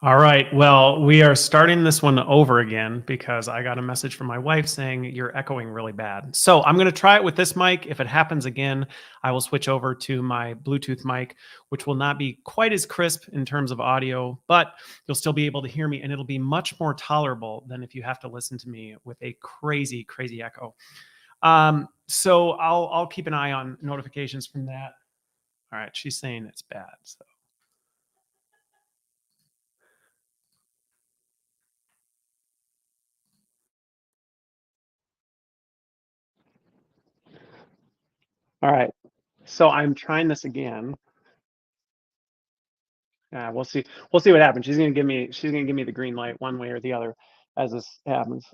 All right. Well, we are starting this one over again because I got a message from my wife saying you're echoing really bad. So I'm going to try it with this mic. If it happens again, I will switch over to my Bluetooth mic, which will not be quite as crisp in terms of audio, but you'll still be able to hear me and it'll be much more tolerable than if you have to listen to me with a crazy, crazy echo. So I'll keep an eye on notifications from that. All right. She's saying it's bad. So. All right. So I'm trying this again. We'll see. We'll see what happens. She's gonna give me the green light one way or the other as this happens.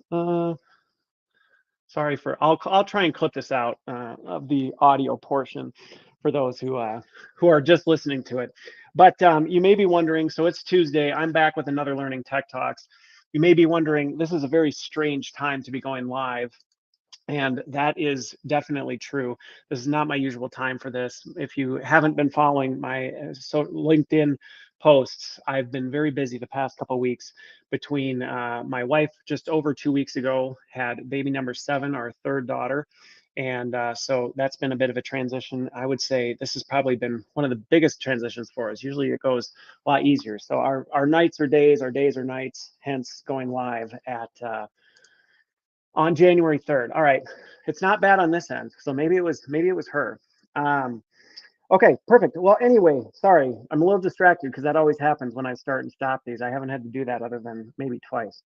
Sorry for. I'll try and clip this out of the audio portion for those who are just listening to it. But you may be wondering. So it's Tuesday. I'm back with another Learning Tech Talks. You may be wondering. This is a very strange time to be going live. And that is definitely true. This is not my usual time for this. If you haven't been following my LinkedIn posts, I've been very busy the past couple of weeks between my wife just over 2 weeks ago had baby number 7, our third daughter. And so that's been a bit of a transition. I would say this has probably been one of the biggest transitions for us. Usually it goes a lot easier. So our nights are days, our days are nights, hence going live at on January 3rd. All right, it's not bad on this end, so maybe it was her. Okay, perfect. Well, anyway, sorry, I'm a little distracted because that always happens when I start and stop these. I haven't had to do that other than maybe twice.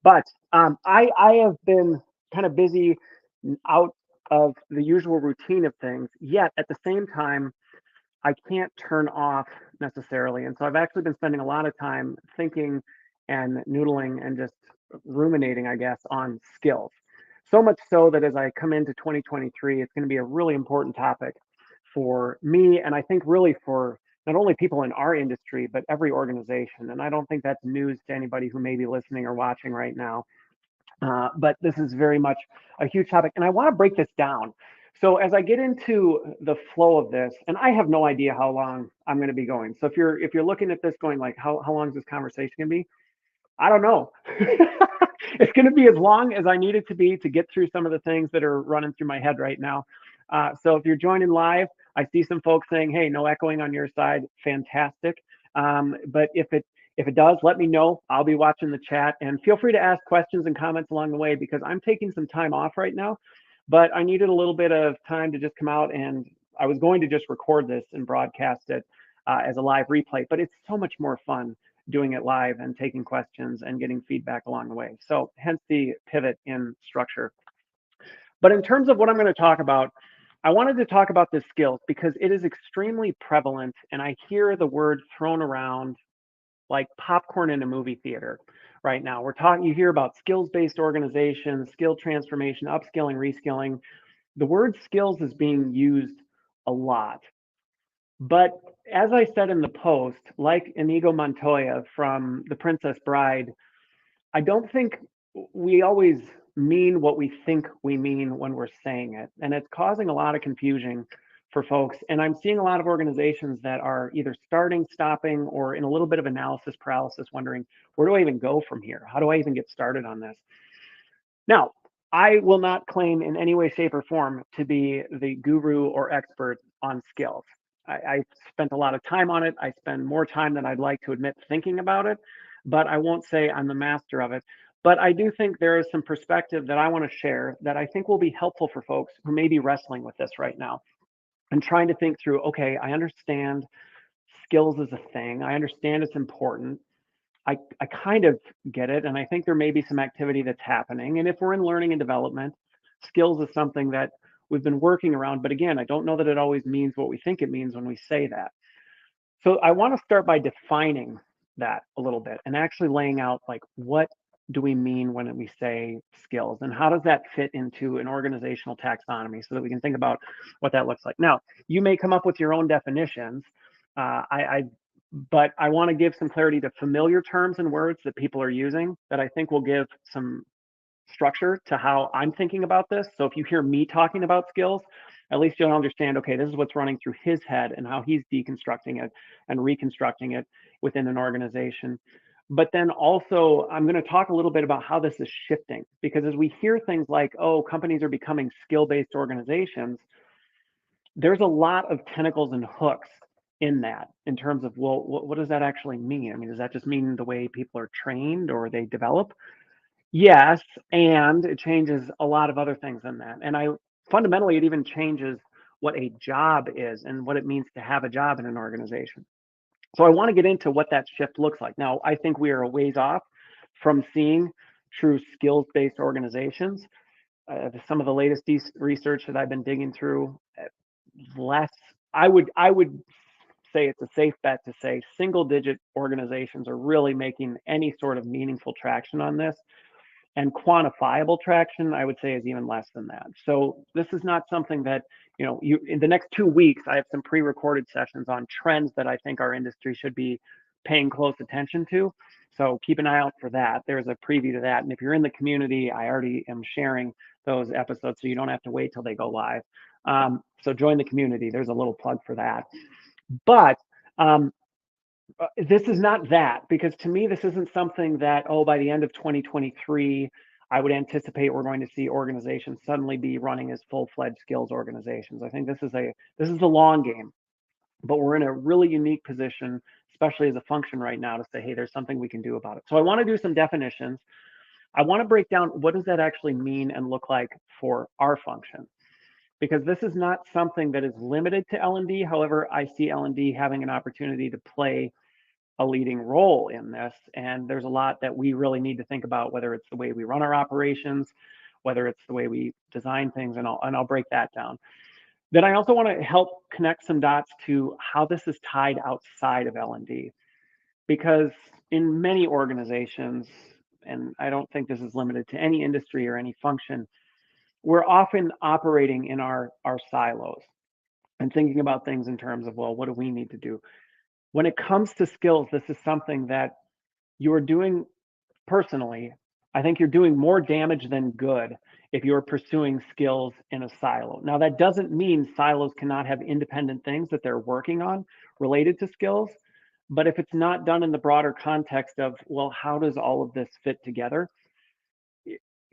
But I have been kind of busy out of the usual routine of things. Yet at the same time, I can't turn off necessarily, and so I've actually been spending a lot of time thinking and noodling and just ruminating, I guess, on skills. So much so that as I come into 2023, it's going to be a really important topic for me, and I think really for not only people in our industry, but every organization. And I don't think that's news to anybody who may be listening or watching right now. But this is very much a huge topic, and I want to break this down. So as I get into the flow of this, and I have no idea how long I'm going to be going. So if you're looking at this going like, how long is this conversation going to be? I don't know. It's going to be as long as I need it to be to get through some of the things that are running through my head right now. So if you're joining live, I see some folks saying, "Hey, no echoing on your side." Fantastic. But if it does, let me know. I'll be watching the chat, and feel free to ask questions and comments along the way because I'm taking some time off right now. But I needed a little bit of time to just come out, and I was going to just record this and broadcast it as a live replay. But it's so much more fun doing it live and taking questions and getting feedback along the way. So hence the pivot in structure. But in terms of what I'm going to talk about, I wanted to talk about this skills because it is extremely prevalent and I hear the word thrown around like popcorn in a movie theater right now. You hear about skills-based organizations, skill transformation, upskilling, reskilling. The word skills is being used a lot. But as I said in the post, like Inigo Montoya from The Princess Bride, I don't think we always mean what we think we mean when we're saying it. And it's causing a lot of confusion for folks. And I'm seeing a lot of organizations that are either starting, stopping, or in a little bit of analysis paralysis, wondering, where do I even go from here? How do I even get started on this? Now, I will not claim in any way, shape, or form to be the guru or expert on skills. I spent a lot of time on it. I spend more time than I'd like to admit thinking about it, but I won't say I'm the master of it. But I do think there is some perspective that I want to share that I think will be helpful for folks who may be wrestling with this right now and trying to think through, okay, I understand skills is a thing. I understand it's important. I kind of get it. And I think there may be some activity that's happening. And if we're in learning and development, skills is something that we've been working around. But again, I don't know that it always means what we think it means when we say that. So I want to start by defining that a little bit and actually laying out like what do we mean when we say skills and how does that fit into an organizational taxonomy so that we can think about what that looks like. Now, you may come up with your own definitions. But I want to give some clarity to familiar terms and words that people are using that I think will give some structure to how I'm thinking about this. So if you hear me talking about skills, at least you'll understand, okay, this is what's running through his head and how he's deconstructing it and reconstructing it within an organization. But then also, I'm going to talk a little bit about how this is shifting, because as we hear things like, oh, companies are becoming skill-based organizations, there's a lot of tentacles and hooks in that, in terms of, well, what does that actually mean? I mean, does that just mean the way people are trained or they develop? Yes, and it changes a lot of other things in that. And fundamentally, it even changes what a job is and what it means to have a job in an organization. So I want to get into what that shift looks like. Now, I think we are a ways off from seeing true skills-based organizations. Some of the latest research that I've been digging through, less. I would say it's a safe bet to say single-digit organizations are really making any sort of meaningful traction on this. And quantifiable traction, I would say, is even less than that. So this is not something that, you in the next 2 weeks, I have some pre-recorded sessions on trends that I think our industry should be paying close attention to. So keep an eye out for that. There's a preview to that. And if you're in the community, I already am sharing those episodes, so you don't have to wait till they go live. So join the community. There's a little plug for that. But this is not that, because to me, this isn't something that, oh, by the end of 2023, I would anticipate we're going to see organizations suddenly be running as full-fledged skills organizations. I think this is the long game, but we're in a really unique position, especially as a function right now, to say, hey, there's something we can do about it. So I want to do some definitions. I want to break down what does that actually mean and look like for our function, because this is not something that is limited to L&D. However, I see L&D having an opportunity to play a leading role in this. And there's a lot that we really need to think about, whether it's the way we run our operations, whether it's the way we design things, and I'll break that down. Then I also want to help connect some dots to how this is tied outside of L&D, because in many organizations, and I don't think this is limited to any industry or any function, we're often operating in our silos and thinking about things in terms of, well, what do we need to do? When it comes to skills, this is something that you're doing personally. I think you're doing more damage than good if you're pursuing skills in a silo. Now, that doesn't mean silos cannot have independent things that they're working on related to skills. But if it's not done in the broader context of, well, how does all of this fit together?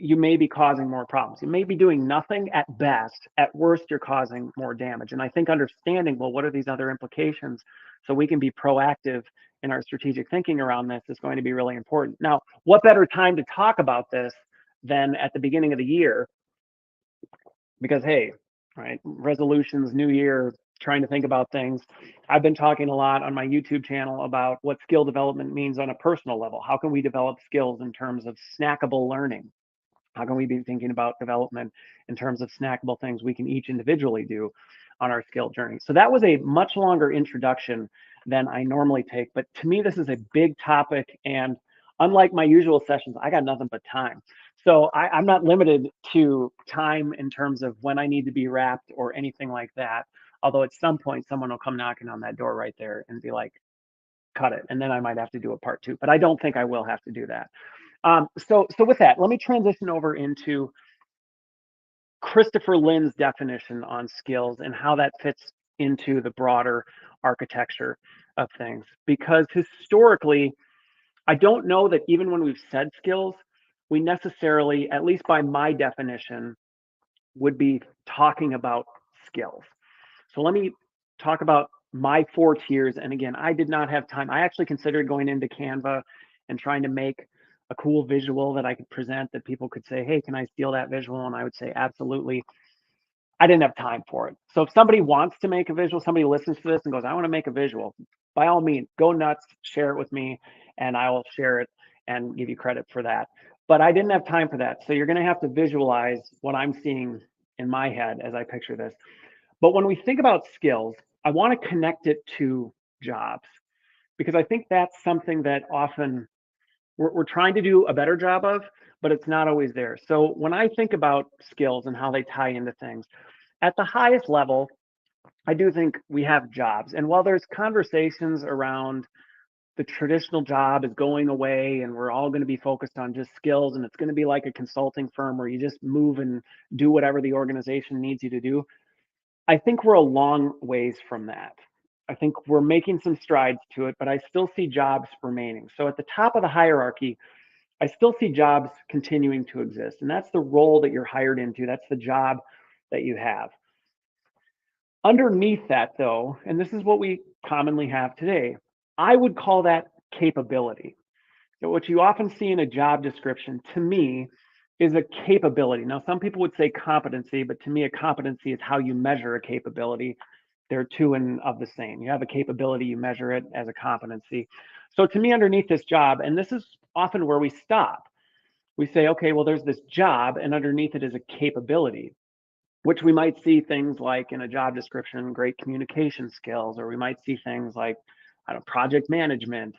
You may be causing more problems. You may be doing nothing at best. At worst, you're causing more damage. And I think understanding, well, what are these other implications, so we can be proactive in our strategic thinking around this, is going to be really important. Now, what better time to talk about this than at the beginning of the year? Because, hey, right, resolutions, new year, trying to think about things. I've been talking a lot on my YouTube channel about what skill development means on a personal level. How can we develop skills in terms of snackable learning? How can we be thinking about development in terms of snackable things we can each individually do on our skill journey? So that was a much longer introduction than I normally take. But to me, this is a big topic. And unlike my usual sessions, I got nothing but time. So I'm not limited to time in terms of when I need to be wrapped or anything like that. Although at some point, someone will come knocking on that door right there and be like, cut it. And then I might have to do a part 2. But I don't think I will have to do that. So with that, let me transition over into Christopher Lynn's definition on skills and how that fits into the broader architecture of things. Because historically, I don't know that even when we've said skills, we necessarily, at least by my definition, would be talking about skills. So let me talk about my 4 tiers. And again, I did not have time. I actually considered going into Canva and trying to make a cool visual that I could present, that people could say, hey, can I steal that visual? And I would say, absolutely. I didn't have time for it. So if somebody wants to make a visual, somebody listens to this and goes, I want to make a visual, by all means, go nuts, share it with me, and I will share it and give you credit for that. But I didn't have time for that. So you're going to have to visualize what I'm seeing in my head as I picture this. But when we think about skills, I want to connect it to jobs, because I think that's something that often we're trying to do a better job of, but it's not always there. So when I think about skills and how they tie into things, at the highest level, I do think we have jobs. And while there's conversations around the traditional job is going away and we're all going to be focused on just skills, and it's going to be like a consulting firm where you just move and do whatever the organization needs you to do, I think we're a long ways from that. I think we're making some strides to it, but I still see jobs remaining. So at the top of the hierarchy, I still see jobs continuing to exist. And that's the role that you're hired into. That's the job that you have. Underneath that, though, and this is what we commonly have today, I would call that capability. So what you often see in a job description, to me, is a capability. Now, some people would say competency, but to me, a competency is how you measure a capability. They're two and of the same. You have a capability, you measure it as a competency. So to me, underneath this job, and this is often where we stop, we say, okay, well, there's this job, and underneath it is a capability, which we might see things like in a job description, great communication skills, or we might see things like, I don't know, project management.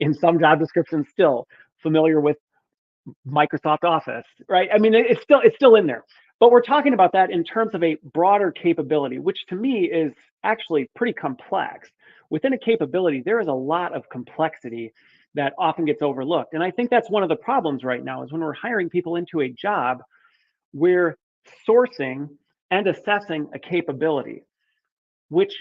In some job descriptions, still familiar with Microsoft Office, right? I mean, it's still in there. But we're talking about that in terms of a broader capability, which to me is actually pretty complex. Within a capability, there is a lot of complexity that often gets overlooked. And I think that's one of the problems right now is when we're hiring people into a job, we're sourcing and assessing a capability, which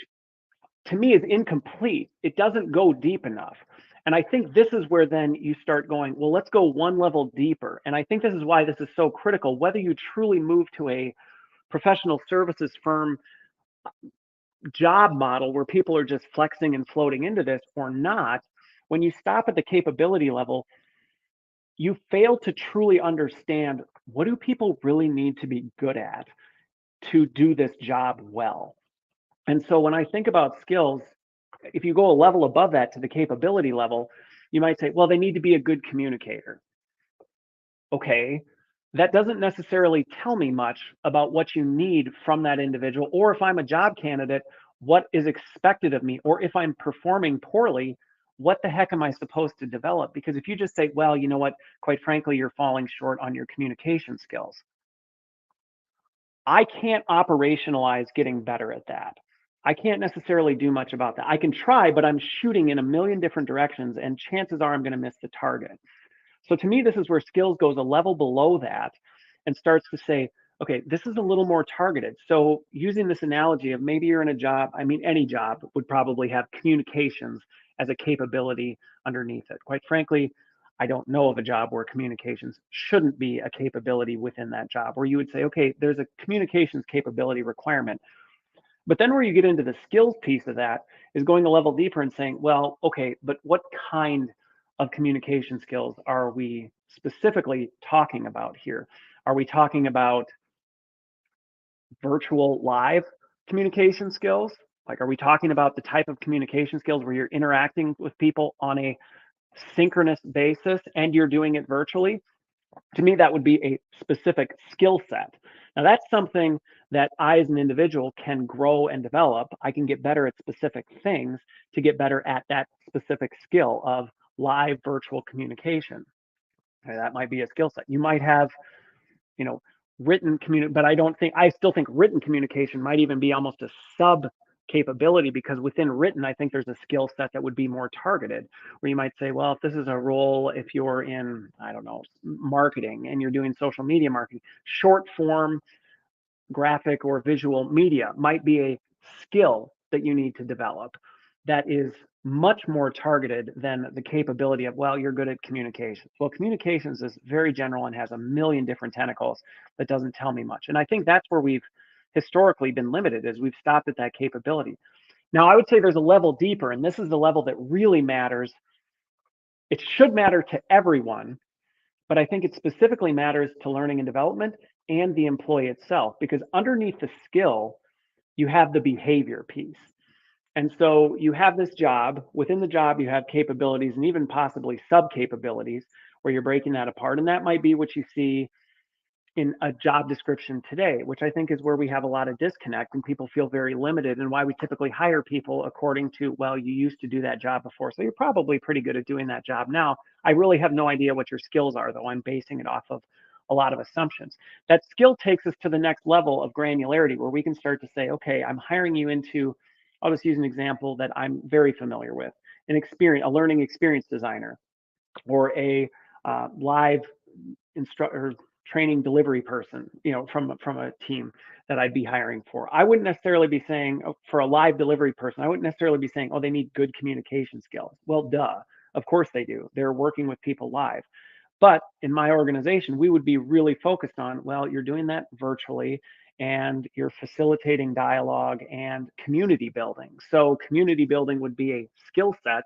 to me is incomplete. It doesn't go deep enough. And I think this is where then you start going, well, let's go one level deeper. And I think this is why this is so critical, whether you truly move to a professional services firm job model where people are just flexing and floating into this or not, when you stop at the capability level, you fail to truly understand what do people really need to be good at to do this job well. And so when I think about skills, if you go a level above that to the capability level, you might say, well, they need to be a good communicator. Okay, that doesn't necessarily tell me much about what you need from that individual, or if I'm a job candidate, what is expected of me, or if I'm performing poorly, what the heck am I supposed to develop? Because if you just say, well, you know what, quite frankly, you're falling short on your communication skills, I can't operationalize getting better at that. I can't necessarily do much about that. I can try, but I'm shooting in a million different directions, and chances are I'm going to miss the target. So to me, this is where skills goes a level below that and starts to say, okay, this is a little more targeted. So using this analogy of maybe you're in a job, I mean, any job would probably have communications as a capability underneath it. Quite frankly, I don't know of a job where communications shouldn't be a capability within that job, where you would say, okay, there's a communications capability requirement. But then where you get into the skills piece of that is going a level deeper and saying, well, okay, but what kind of communication skills are we specifically talking about here? Are we talking about virtual live communication skills? Like, are we talking about the type of communication skills where you're interacting with people on a synchronous basis and you're doing it virtually? To me, that would be a specific skill set. Now, that's something that I, as an individual, can grow and develop. I can get better at specific things to get better at that specific skill of live virtual communication. Okay, that might be a skill set. You might have, you know, written communication, but I still think written communication might even be almost a sub capability, because within written, I think there's a skill set that would be more targeted, where you might say, well, if this is a role, if you're in, I don't know, marketing and you're doing social media marketing, short form graphic or visual media might be a skill that you need to develop that is much more targeted than the capability of, well, you're good at communications. Well, communications is very general and has a million different tentacles that doesn't tell me much. And I think that's where we've historically been limited, is we've stopped at that capability. Now, I would say there's a level deeper, and this is the level that really matters. It should matter to everyone, but I think it specifically matters to learning and development and the employee itself, because underneath the skill, you have the behavior piece. And so you have this job. Within the job, you have capabilities and even possibly sub capabilities where you're breaking that apart. And that might be what you see in a job description today, which I think is where we have a lot of disconnect and people feel very limited, and why we typically hire people according to, well, you used to do that job before, so you're probably pretty good at doing that job now. I really have no idea what your skills are, though. I'm basing it off of a lot of assumptions. That skill takes us to the next level of granularity, where we can start to say, okay, I'm hiring you into, I'll just use an example that I'm very familiar with, a learning experience designer, or a live instructor, training delivery person, from a team that I'd be hiring for. I wouldn't necessarily be saying for a live delivery person, I wouldn't necessarily be saying, oh, they need good communication skills. Well, duh, of course they do. They're working with people live. But in my organization, we would be really focused on, well, you're doing that virtually and you're facilitating dialogue and community building. So community building would be a skill set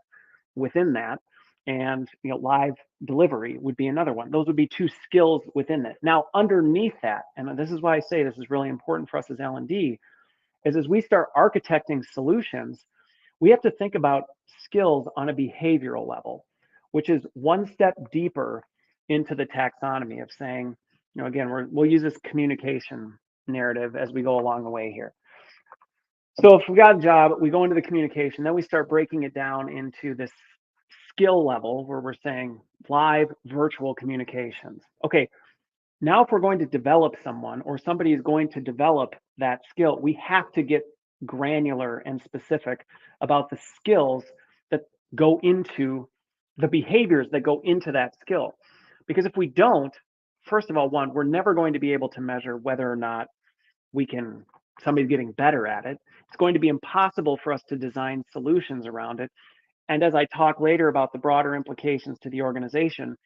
within that, and live delivery would be another one. Those would be two skills within it. Now underneath that, and this is why I say this is really important for us as L&D, is as we start architecting solutions, we have to think about skills on a behavioral level, which is one step deeper into the taxonomy of saying, again, we'll use this communication narrative as we go along the way here. So if we got a job, we go into the communication, then we start breaking it down into this skill level where we're saying live virtual communications. Okay, now if we're going to develop someone or somebody is going to develop that skill, we have to get granular and specific about the skills that go into the behaviors that go into that skill. Because if we don't, first of all, we're never going to be able to measure whether or not somebody's getting better at it. It's going to be impossible for us to design solutions around it. And as I talk later about the broader implications to the organization,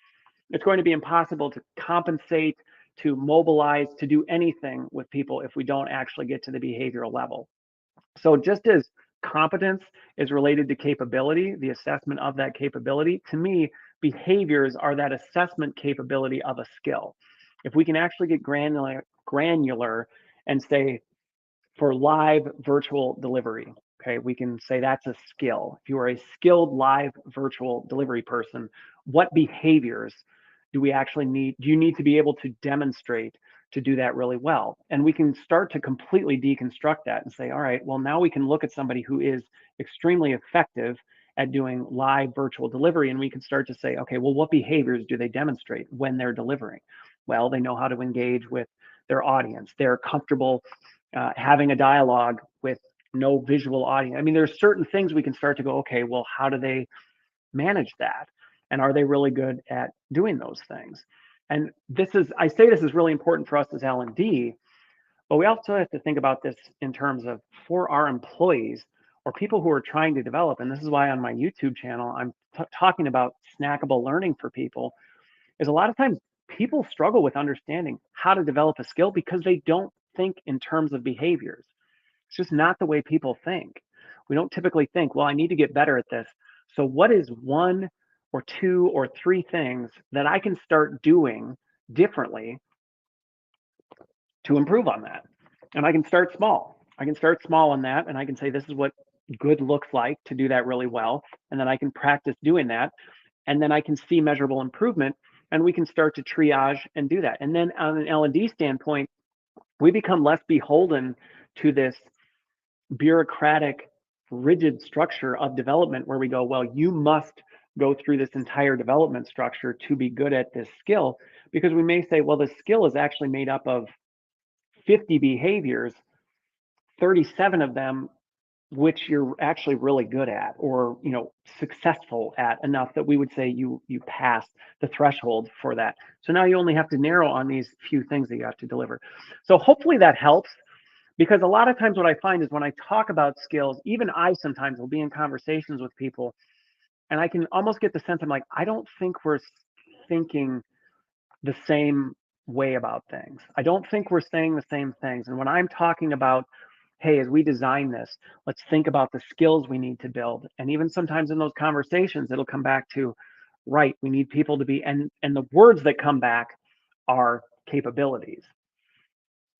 it's going to be impossible to compensate, to mobilize, to do anything with people if we don't actually get to the behavioral level. So just as competence is related to capability, the assessment of that capability, to me, behaviors are that assessment capability of a skill. If we can actually get granular and say, for live virtual delivery, okay, we can say that's a skill. If you are a skilled live virtual delivery person, what behaviors do you need to be able to demonstrate to do that really well? And we can start to completely deconstruct that and say, all right, well, now we can look at somebody who is extremely effective at doing live virtual delivery, and we can start to say, okay, well, what behaviors do they demonstrate when they're delivering? Well, they know how to engage with their audience. They're comfortable having a dialogue with no visual audience. I mean, there's certain things we can start to go, okay, well, how do they manage that? And are they really good at doing those things? And I say this is really important for us as L&D, but we also have to think about this in terms of for our employees or people who are trying to develop. And this is why on my YouTube channel, I'm talking about snackable learning for people, is a lot of times people struggle with understanding how to develop a skill because they don't think in terms of behaviors. It's just not the way people think. We don't typically think, well, I need to get better at this. So what is one or two or three things that I can start doing differently to improve on that? And I can start small. I can start small on that, and I can say, this is what good looks like to do that really well. And then I can practice doing that. And then I can see measurable improvement, and we can start to triage and do that. And then on an L&D standpoint, we become less beholden to this bureaucratic, rigid structure of development where we go, well, you must go through this entire development structure to be good at this skill, because we may say, well, the skill is actually made up of 50 behaviors, 37 of them which you're actually really good at, or successful at enough that we would say you passed the threshold for that. So now you only have to narrow on these few things that you have to deliver. So hopefully that helps, because a lot of times what I find is when I talk about skills, even I sometimes will be in conversations with people and I can almost get the sense, I'm like, I don't think we're thinking the same way about things. I don't think we're saying the same things. And when I'm talking about, hey, as we design this, let's think about the skills we need to build. And even sometimes in those conversations, it'll come back to, right, we need people to be, and the words that come back are capabilities.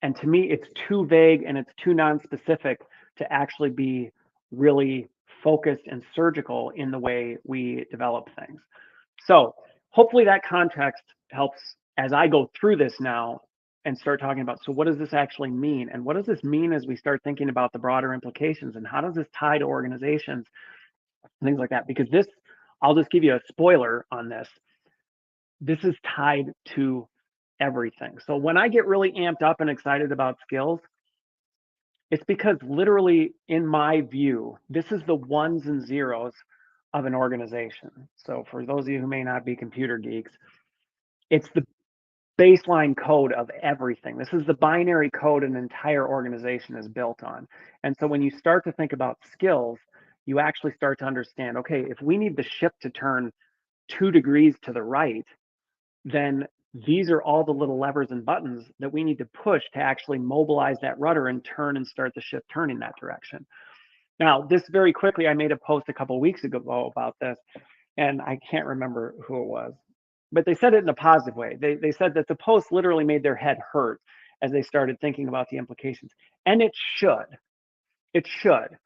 And to me, it's too vague and it's too non-specific to actually be really focused and surgical in the way we develop things. So hopefully that context helps as I go through this now and start talking about, so what does this actually mean? And what does this mean as we start thinking about the broader implications, and how does this tie to organizations, things like that? Because this, I'll just give you a spoiler on this. This is tied to everything. So when I get really amped up and excited about skills, it's because literally, in my view, this is the ones and zeros of an organization. So for those of you who may not be computer geeks, it's the baseline code of everything. This is the binary code an entire organization is built on. And so when you start to think about skills, you actually start to understand, okay, if we need the ship to turn 2 degrees to the right, then these are all the little levers and buttons that we need to push to actually mobilize that rudder and turn and start the ship turning that direction. Now, this very quickly, I made a post a couple of weeks ago about this, and I can't remember who it was, but they said it in a positive way. They said that the post literally made their head hurt as they started thinking about the implications, and it should. It should.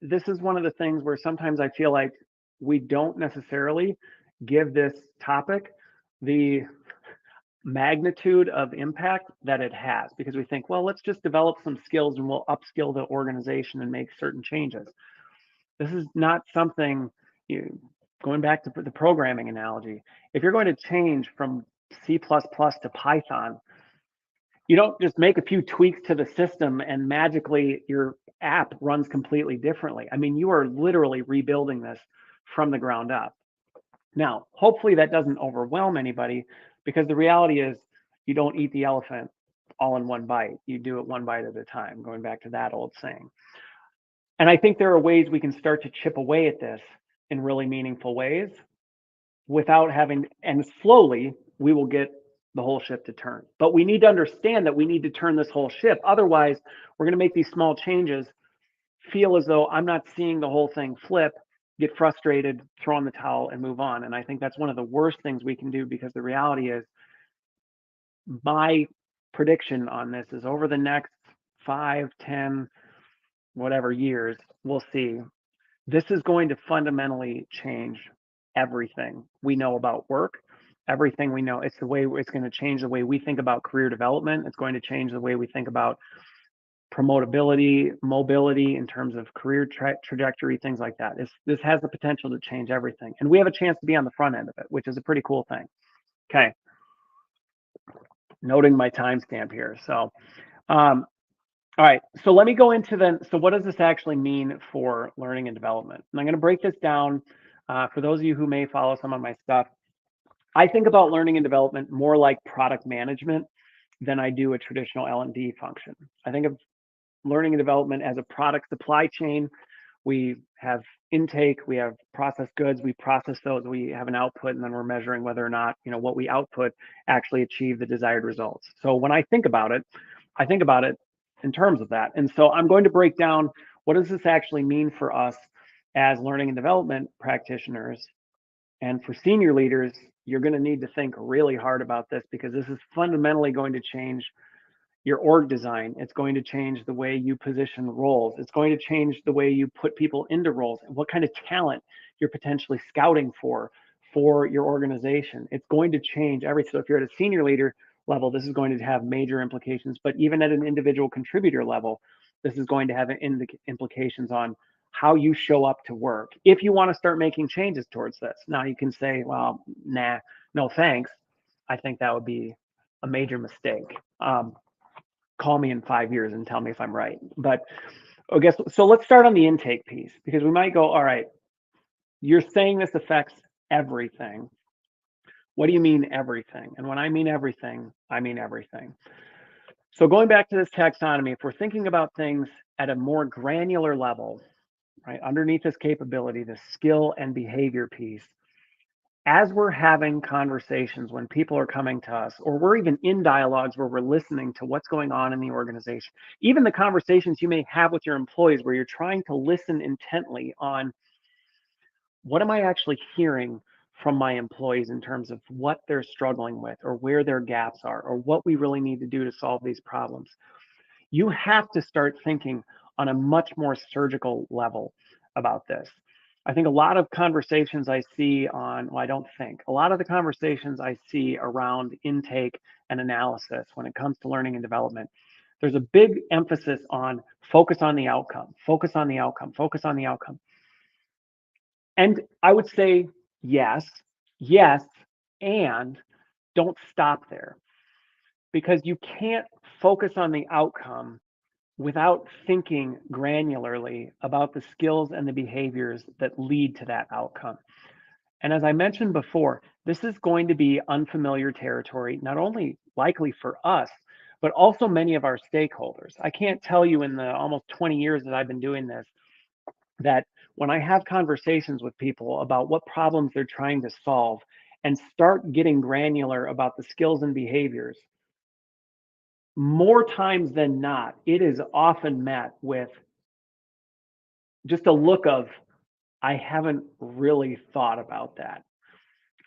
This is one of the things where sometimes I feel like we don't necessarily give this topic the magnitude of impact that it has, because we think, well, let's just develop some skills and we'll upskill the organization and make certain changes. This is not something, going back to the programming analogy, if you're going to change from C++ to Python, you don't just make a few tweaks to the system and magically your app runs completely differently. I mean, you are literally rebuilding this from the ground up. Now, hopefully that doesn't overwhelm anybody, because the reality is you don't eat the elephant all in one bite. You do it one bite at a time, going back to that old saying. And I think there are ways we can start to chip away at this in really meaningful ways without having, and slowly we will get the whole ship to turn. But we need to understand that we need to turn this whole ship. Otherwise, we're going to make these small changes, feel as though I'm not seeing the whole thing flip, get frustrated, throw in the towel, and move on. And I think that's one of the worst things we can do, because the reality is, my prediction on this is over the next 5, 10, whatever years, we'll see, this is going to fundamentally change everything we know about work, everything we know. It's going to change the way we think about career development. It's going to change the way we think about promotability, mobility in terms of career trajectory, things like that. This has the potential to change everything. And we have a chance to be on the front end of it, which is a pretty cool thing. Okay. Noting my timestamp here. So, all right, so let me go into so what does this actually mean for learning and development? And I'm going to break this down for those of you who may follow some of my stuff. I think about learning and development more like product management than I do a traditional L&D function. I think of learning and development as a product supply chain. We have intake, we have processed goods, we process those, we have an output, and then we're measuring whether or not, what we output actually achieve the desired results. So when I think about it in terms of that. And so I'm going to break down, what does this actually mean for us as learning and development practitioners? And for senior leaders, you're going to need to think really hard about this, because this is fundamentally going to change your org design. It's going to change the way you position roles. It's going to change the way you put people into roles and what kind of talent you're potentially scouting for your organization. It's going to change everything. So if you're at a senior leader level, this is going to have major implications, but even at an individual contributor level, this is going to have implications on how you show up to work. If you want to start making changes towards this, now you can say, well, nah, no thanks. I think that would be a major mistake. Call me in 5 years and tell me if I'm right. But I guess, so let's start on the intake piece, because we might go, all right, you're saying this affects everything. What do you mean everything? And when I mean everything, I mean everything. So going back to this taxonomy, if we're thinking about things at a more granular level, right, underneath this capability, the skill and behavior piece, as we're having conversations, when people are coming to us, or we're even in dialogues where we're listening to what's going on in the organization, even the conversations you may have with your employees where you're trying to listen intently on, what am I actually hearing from my employees in terms of what they're struggling with, or where their gaps are, or what we really need to do to solve these problems. You have to start thinking on a much more surgical level about this. I think a lot of conversations I see on, well, I don't think, a lot of the conversations I see around intake and analysis when it comes to learning and development, there's a big emphasis on focus on the outcome, focus on the outcome, focus on the outcome. And I would say yes, and don't stop there, because you can't focus on the outcome without thinking granularly about the skills and the behaviors that lead to that outcome. And as I mentioned before, this is going to be unfamiliar territory, not only likely for us, but also many of our stakeholders. I can't tell you in the almost 20 years that I've been doing this, that when I have conversations with people about what problems they're trying to solve and start getting granular about the skills and behaviors, more times than not, it is often met with just a look of, I haven't really thought about that.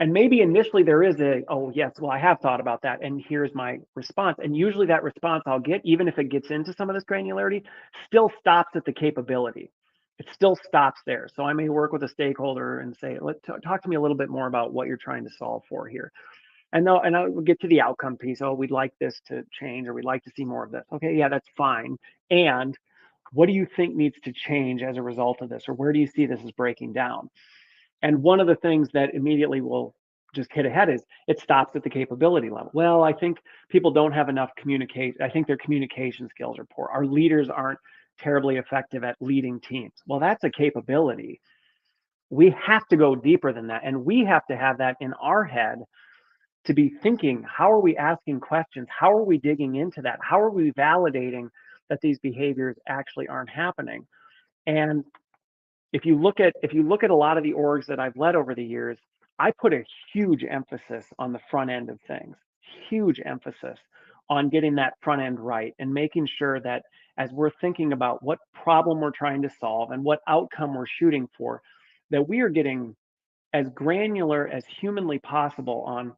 And maybe initially there is a, oh yes, well, I have thought about that, and here's my response. And usually that response I'll get, even if it gets into some of this granularity, still stops at the capability. It still stops there. So I may work with a stakeholder and say, talk to me a little bit more about what you're trying to solve for here. And I'll get to the outcome piece. Oh, we'd like this to change, or we'd like to see more of this. Okay, yeah, that's fine. And what do you think needs to change as a result of this? Or where do you see this is breaking down? And one of the things that immediately will just hit ahead is it stops at the capability level. Well, I think people don't have enough communicate. I think their communication skills are poor. Our leaders aren't terribly effective at leading teams. Well, that's a capability. We have to go deeper than that. And we have to have that in our head to be thinking, how are we asking questions? How are we digging into that? How are we validating that these behaviors actually aren't happening? And if you look at a lot of the orgs that I've led over the years, I put a huge emphasis on the front end of things, huge emphasis on getting that front end right and making sure that as we're thinking about what problem we're trying to solve and what outcome we're shooting for, that we are getting as granular as humanly possible on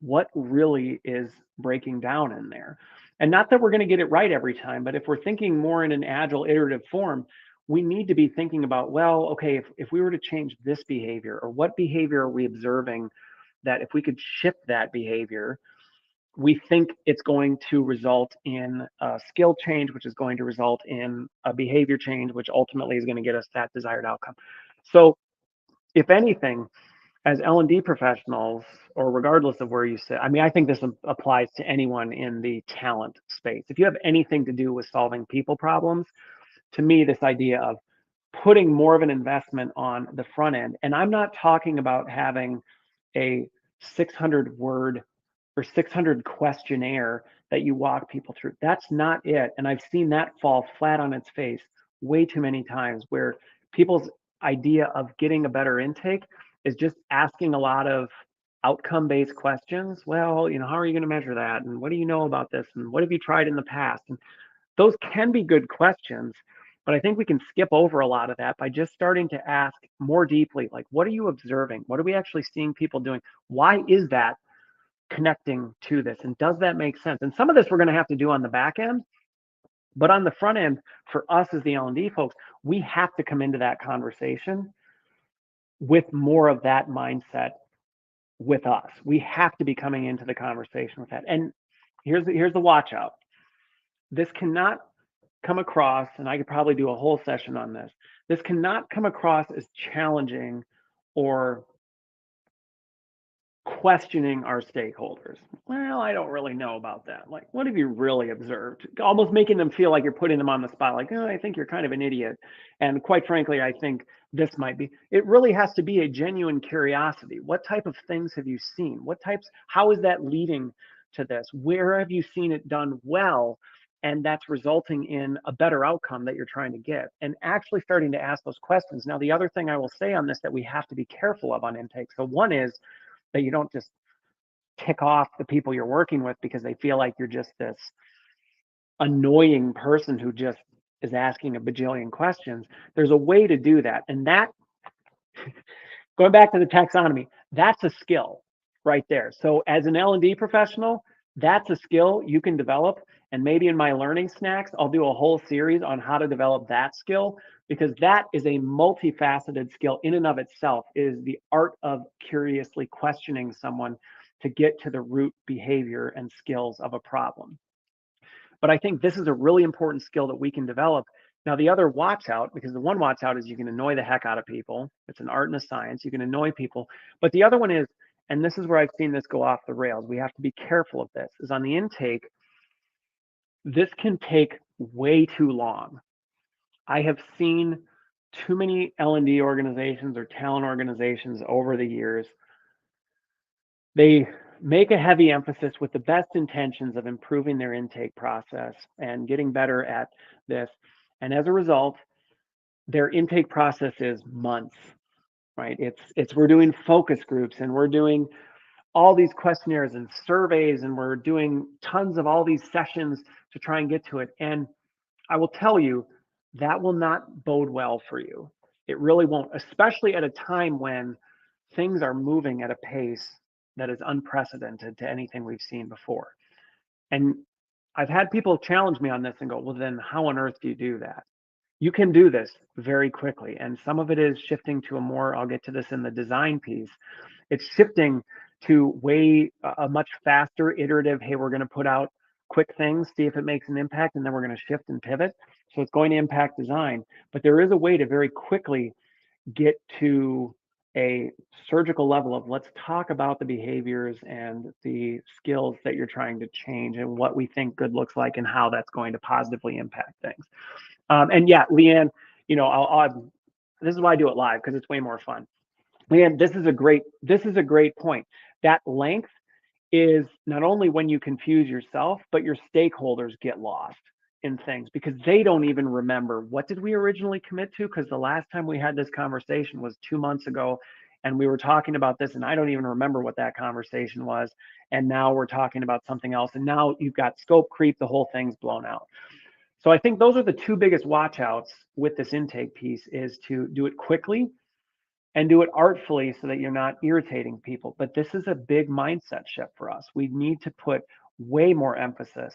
what really is breaking down in there. And not that we're going to get it right every time, but if we're thinking more in an agile iterative form, we need to be thinking about, well, okay, if we were to change this behavior, or what behavior are we observing that if we could shift that behavior, we think it's going to result in a skill change, which is going to result in a behavior change, which ultimately is going to get us that desired outcome. So if anything, as L&D professionals, or regardless of where you sit, I mean, I think this applies to anyone in the talent space. If you have anything to do with solving people problems, to me, this idea of putting more of an investment on the front end, and I'm not talking about having a 600 word or 600 questionnaire that you walk people through. That's not it. And I've seen that fall flat on its face way too many times, where people's idea of getting a better intake is just asking a lot of outcome-based questions. Well, how are you going to measure that? And what do you know about this? And what have you tried in the past? And those can be good questions, but I think we can skip over a lot of that by just starting to ask more deeply, like, what are you observing? What are we actually seeing people doing? Why is that connecting to this? And does that make sense? And some of this we're going to have to do on the back end, but on the front end, for us as the L&D folks, we have to come into that conversation with more of that mindset with us. We have to be coming into the conversation with that. And here's the watch out. This cannot come across, and I could probably do a whole session on this. This cannot come across as challenging or questioning our stakeholders. Well, I don't really know about that. Like, what have you really observed? Almost making them feel like you're putting them on the spot, like, oh, I think you're kind of an idiot. And quite frankly, I think this might be. It really has to be a genuine curiosity. What type of things have you seen? How is that leading to this? Where have you seen it done well? And that's resulting in a better outcome that you're trying to get, and actually starting to ask those questions. Now, the other thing I will say on this that we have to be careful of on intake. So one is that you don't just tick off the people you're working with because they feel like you're just this annoying person who just is asking a bajillion questions. There's a way to do that. And that, going back to the taxonomy, that's a skill right there. So as an L&D professional, that's a skill you can develop. And maybe in my learning snacks, I'll do a whole series on how to develop that skill, because that is a multifaceted skill in and of itself. It is the art of curiously questioning someone to get to the root behavior and skills of a problem. But I think this is a really important skill that we can develop. Now, the other watch out, because the one watch out is you can annoy the heck out of people. It's an art and a science. You can annoy people. But the other one is, and this is where I've seen this go off the rails, we have to be careful of this, is on the intake, this can take way too long. I have seen too many L&D organizations or talent organizations over the years, they make a heavy emphasis with the best intentions of improving their intake process and getting better at this. And as a result, their intake process is months, right? It's we're doing focus groups and we're doing all these questionnaires and surveys and we're doing tons of all these sessions to try and get to it. And I will tell you, that will not bode well for you. It really won't, especially at a time when things are moving at a pace that is unprecedented to anything we've seen before. And I've had people challenge me on this and go, well, then how on earth do you do that? You can do this very quickly. And some of it is shifting to a more, I'll get to this in the design piece. It's shifting to a much faster iterative, hey, we're going to put out quick things, see if it makes an impact, and then we're going to shift and pivot. So it's going to impact design. But there is a way to very quickly get to a surgical level of let's talk about the behaviors and the skills that you're trying to change and what we think good looks like and how that's going to positively impact things. And yeah, Leanne, this is why I do it live, because it's way more fun. Leanne, this is a great point. That length is not only when you confuse yourself, but your stakeholders get lost in things because they don't even remember what did we originally commit to, because the last time we had this conversation was 2 months ago and we were talking about this and I don't even remember what that conversation was, and now we're talking about something else and now you've got scope creep, the whole thing's blown out. So I think those are the two biggest watch outs with this intake piece, is to do it quickly and do it artfully so that you're not irritating people. But this is a big mindset shift for us. We need to put way more emphasis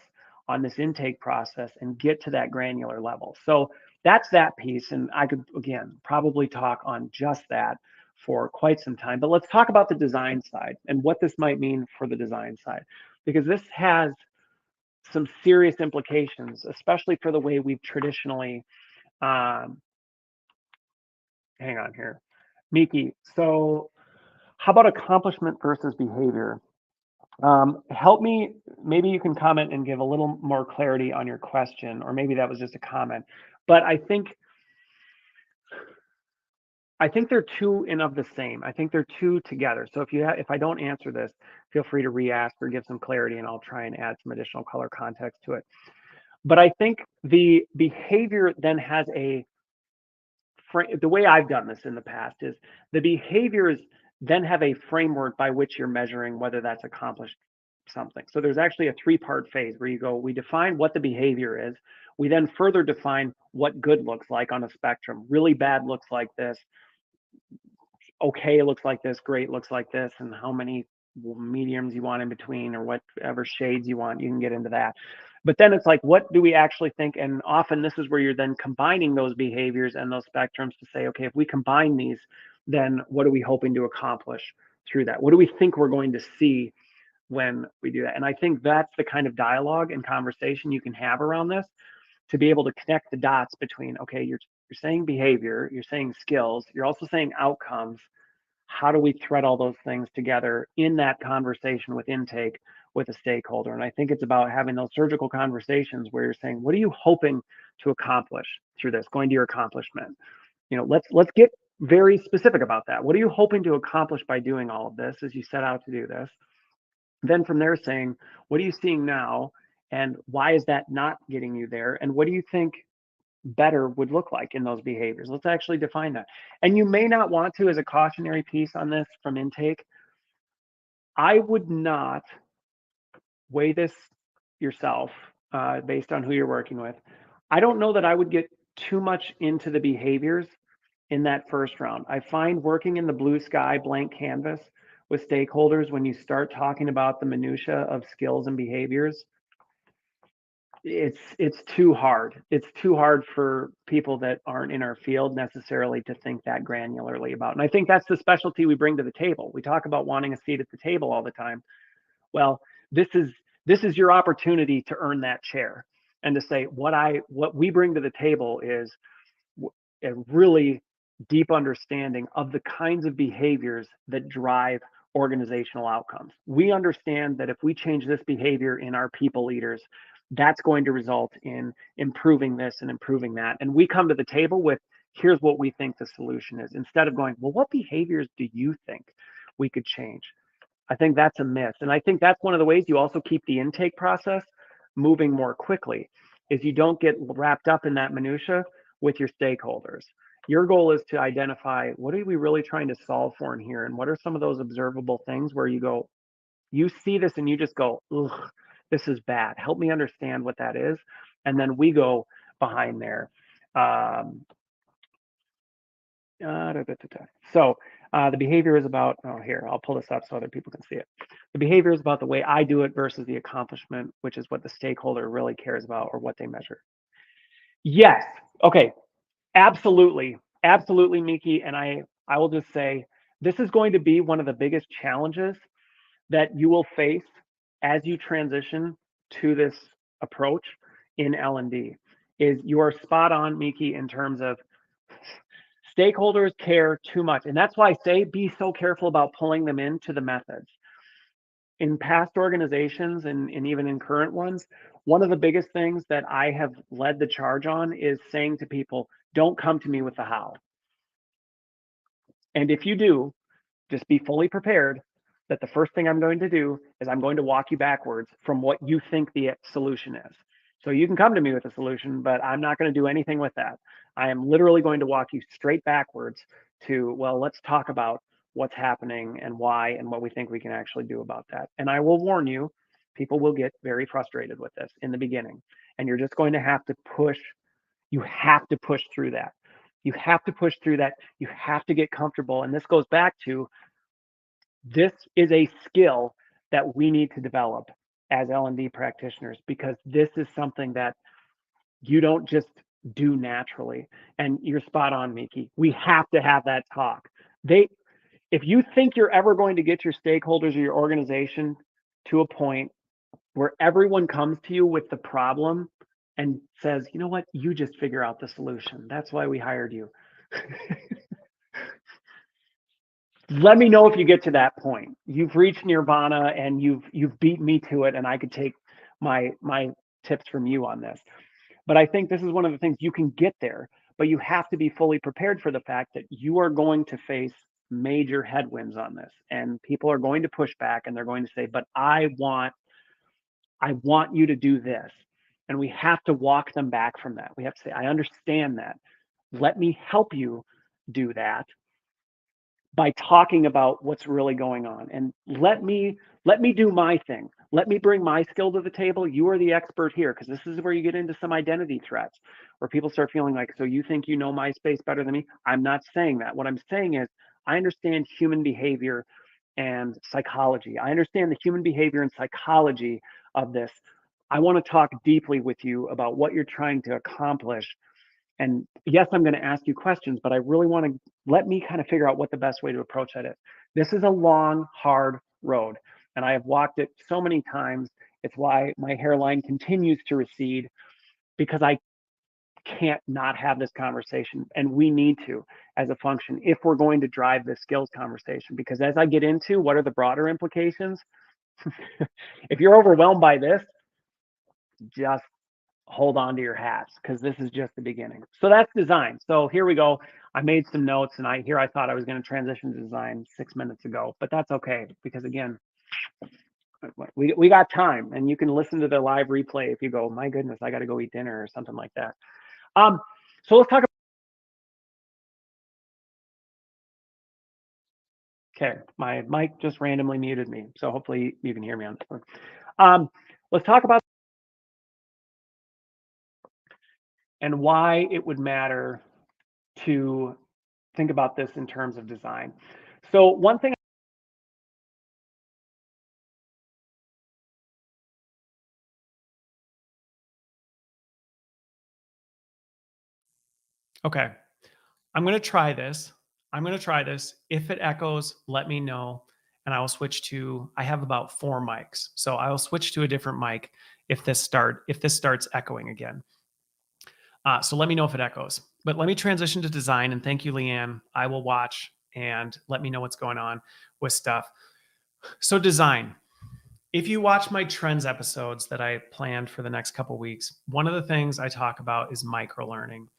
on this intake process and get to that granular level. So that's that piece. And I could, again, probably talk on just that for quite some time. But let's talk about the design side and what this might mean for the design side, because this has some serious implications, especially for the way we've traditionally, hang on here, Miki. So how about accomplishment versus behavior? Help me, maybe you can comment and give a little more clarity on your question, or maybe that was just a comment. But I think they're two in of the same. I think they're two together. So if I don't answer this, feel free to re-ask or give some clarity and I'll try and add some additional color context to it. But I think the behavior then has the way I've done this in the past is the behaviors then have a framework by which you're measuring whether that's accomplished something. So there's actually a 3-part phase where you go, we define what the behavior is. We then further define what good looks like on a spectrum. Really bad looks like this. Okay looks like this. Great looks like this. And how many mediums you want in between, or whatever shades you want, you can get into that. But then it's like, what do we actually think? And often this is where you're then combining those behaviors and those spectrums to say, okay, if we combine these, then what are we hoping to accomplish through that? What do we think we're going to see when we do that? And I think that's the kind of dialogue and conversation you can have around this, to be able to connect the dots between, okay, you're saying behavior, you're saying skills, you're also saying outcomes. How do we thread all those things together in that conversation with intake with a stakeholder? And I think it's about having those surgical conversations where you're saying, what are you hoping to accomplish through this, going to your accomplishment? Let's get very specific about that. What are you hoping to accomplish by doing all of this as you set out to do this? Then from there saying, what are you seeing now? And why is that not getting you there? And what do you think better would look like in those behaviors? Let's actually define that. And you may not want to, as a cautionary piece on this from intake, I would not weigh this yourself based on who you're working with. I don't know that I would get too much into the behaviors in that first round. I find working in the blue sky blank canvas with stakeholders, when you start talking about the minutia of skills and behaviors, it's too hard. It's too hard for people that aren't in our field necessarily to think that granularly about. And I think that's the specialty we bring to the table. We talk about wanting a seat at the table all the time. Well, this is your opportunity to earn that chair and to say, what we bring to the table is a really deep understanding of the kinds of behaviors that drive organizational outcomes. We understand that if we change this behavior in our people leaders, that's going to result in improving this and improving that. And we come to the table with here's what we think the solution is, instead of going, well, what behaviors do you think we could change? I think that's a myth. And I think that's one of the ways you also keep the intake process moving more quickly, is you don't get wrapped up in that minutia with your stakeholders. Your goal is to identify, what are we really trying to solve for in here? And what are some of those observable things where you go, you see this and you just go, ugh, this is bad. Help me understand what that is. And then we go behind there. So the behavior is about, oh, here, I'll pull this up so other people can see it. The behavior is about the way I do it versus the accomplishment, which is what the stakeholder really cares about or what they measure. Yes. Okay. Absolutely. Absolutely, Miki. And I will just say, this is going to be one of the biggest challenges that you will face as you transition to this approach in L&D. Is you are spot on, Miki, in terms of stakeholders care too much. And that's why I say be so careful about pulling them into the methods. In past organizations and even in current ones, one of the biggest things that I have led the charge on is saying to people, don't come to me with the how. And if you do, just be fully prepared that the first thing I'm going to do is I'm going to walk you backwards from what you think the solution is. So you can come to me with a solution, but I'm not going to do anything with that. I am literally going to walk you straight backwards to, well, let's talk about what's happening and why and what we think we can actually do about that. And I will warn you, people will get very frustrated with this in the beginning. And you're just going to have to push. You have to push through that. You have to push through that. You have to get comfortable. And this goes back to, this is a skill that we need to develop as L&D practitioners, because this is something that you don't just do naturally. And you're spot on, Miki. We have to have that talk. If you think you're ever going to get your stakeholders or your organization to a point where everyone comes to you with the problem and says, you know what, you just figure out the solution. That's why we hired you. Let me know if you get to that point. You've reached nirvana and you've beat me to it, and I could take my tips from you on this. But I think this is one of the things, you can get there, but you have to be fully prepared for the fact that you are going to face major headwinds on this, and people are going to push back and they're going to say, but I want you to do this. And we have to walk them back from that. We have to say, I understand that. Let me help you do that by talking about what's really going on, and let me do my thing. Let me bring my skill to the table. You are the expert here, because this is where you get into some identity threats, where people start feeling like, so you think you know my space better than me? I'm not saying that. What I'm saying is, I understand human behavior and psychology. I understand the human behavior and psychology of this. I want to talk deeply with you about what you're trying to accomplish. And yes, I'm going to ask you questions, but I really want to let me kind of figure out what the best way to approach that is. This is a long, hard road, and I have walked it so many times. It's why my hairline continues to recede, because I can't not have this conversation, and we need to, as a function, if we're going to drive this skills conversation. Because as I get into what are the broader implications, if you're overwhelmed by this, just hold on to your hats, because this is just the beginning. So that's design. So here we go. I made some notes, and I thought I was going to transition to design 6 minutes ago, but that's okay, because again, we got time, and you can listen to the live replay if you go, my goodness, I got to go eat dinner or something like that. So let's talk about, okay, my mic just randomly muted me, so hopefully you can hear me on this one. Let's talk about and why it would matter to think about this in terms of design. So one thing. Okay, I'm going to try this. If it echoes, let me know, and I will switch to, I have about 4 mics. So I will switch to a different mic if this starts echoing again. So let me know if it echoes. But let me transition to design, and thank you, Leanne. I will watch and let me know what's going on with stuff. So design. If you watch my trends episodes that I planned for the next couple weeks, one of the things I talk about is micro learning.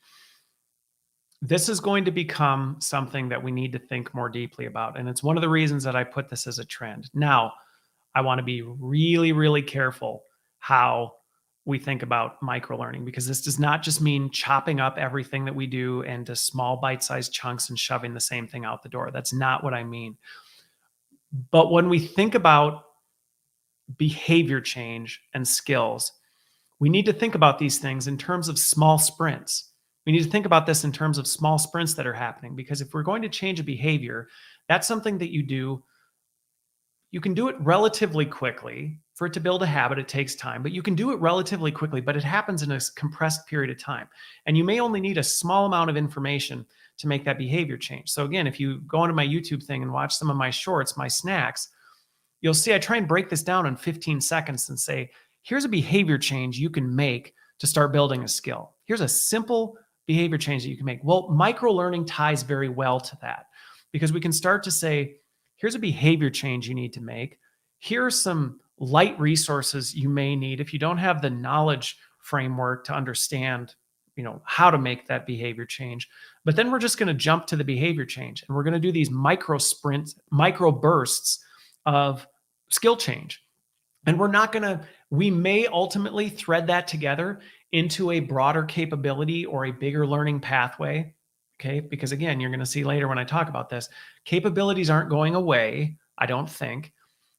This is going to become something that we need to think more deeply about. And it's one of the reasons that I put this as a trend. Now, I want to be really, really careful how we think about micro learning, because this does not just mean chopping up everything that we do into small bite-sized chunks and shoving the same thing out the door. That's not what I mean. But when we think about behavior change and skills, we need to think about these things in terms of small sprints. We need to think about this in terms of small sprints that are happening, because if we're going to change a behavior, that's something that you can do it relatively quickly. For it to build a habit, it takes time, but you can do it relatively quickly, but it happens in a compressed period of time. And you may only need a small amount of information to make that behavior change. So again, if you go onto my YouTube thing and watch some of my shorts, my snacks, you'll see I try and break this down in 15 seconds and say, here's a behavior change you can make to start building a skill. Here's a simple behavior change that you can make. Well, micro learning ties very well to that, because we can start to say, here's a behavior change you need to make. Here are some light resources you may need if you don't have the knowledge framework to understand, how to make that behavior change. But then we're just going to jump to the behavior change, and we're going to do these micro sprints, micro bursts of skill change. And we may ultimately thread that together into a broader capability or a bigger learning pathway. Okay. Because again, you're going to see later when I talk about this, capabilities aren't going away, I don't think,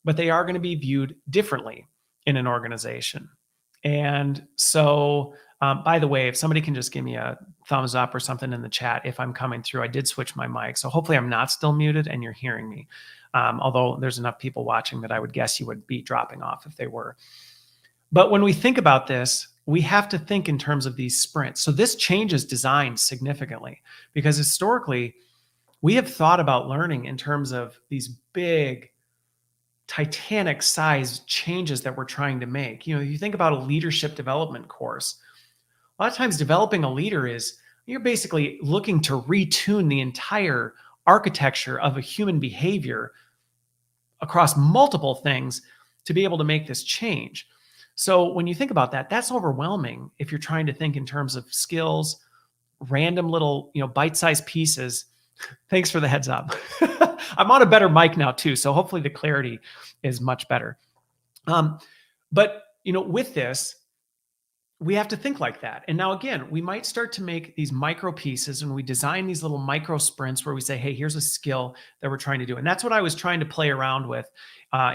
but they are going to be viewed differently in an organization. And so, by the way, if somebody can just give me a thumbs up or something in the chat if I'm coming through. I did switch my mic, so hopefully I'm not still muted and you're hearing me. Although there's enough people watching that I would guess you would be dropping off if they were. But when we think about this, we have to think in terms of these sprints. So this changes design significantly, because historically, we have thought about learning in terms of these big, titanic size changes that we're trying to make. You think about a leadership development course. A lot of times developing a leader is, you're basically looking to retune the entire architecture of a human behavior across multiple things to be able to make this change. So when you think about that, that's overwhelming if you're trying to think in terms of skills, random little, bite-sized pieces. Thanks for the heads up. I'm on a better mic now too, so hopefully the clarity is much better. But with this, we have to think like that. And now again, we might start to make these micro pieces, and we design these little micro sprints where we say, hey, here's a skill that we're trying to do. And that's what I was trying to play around with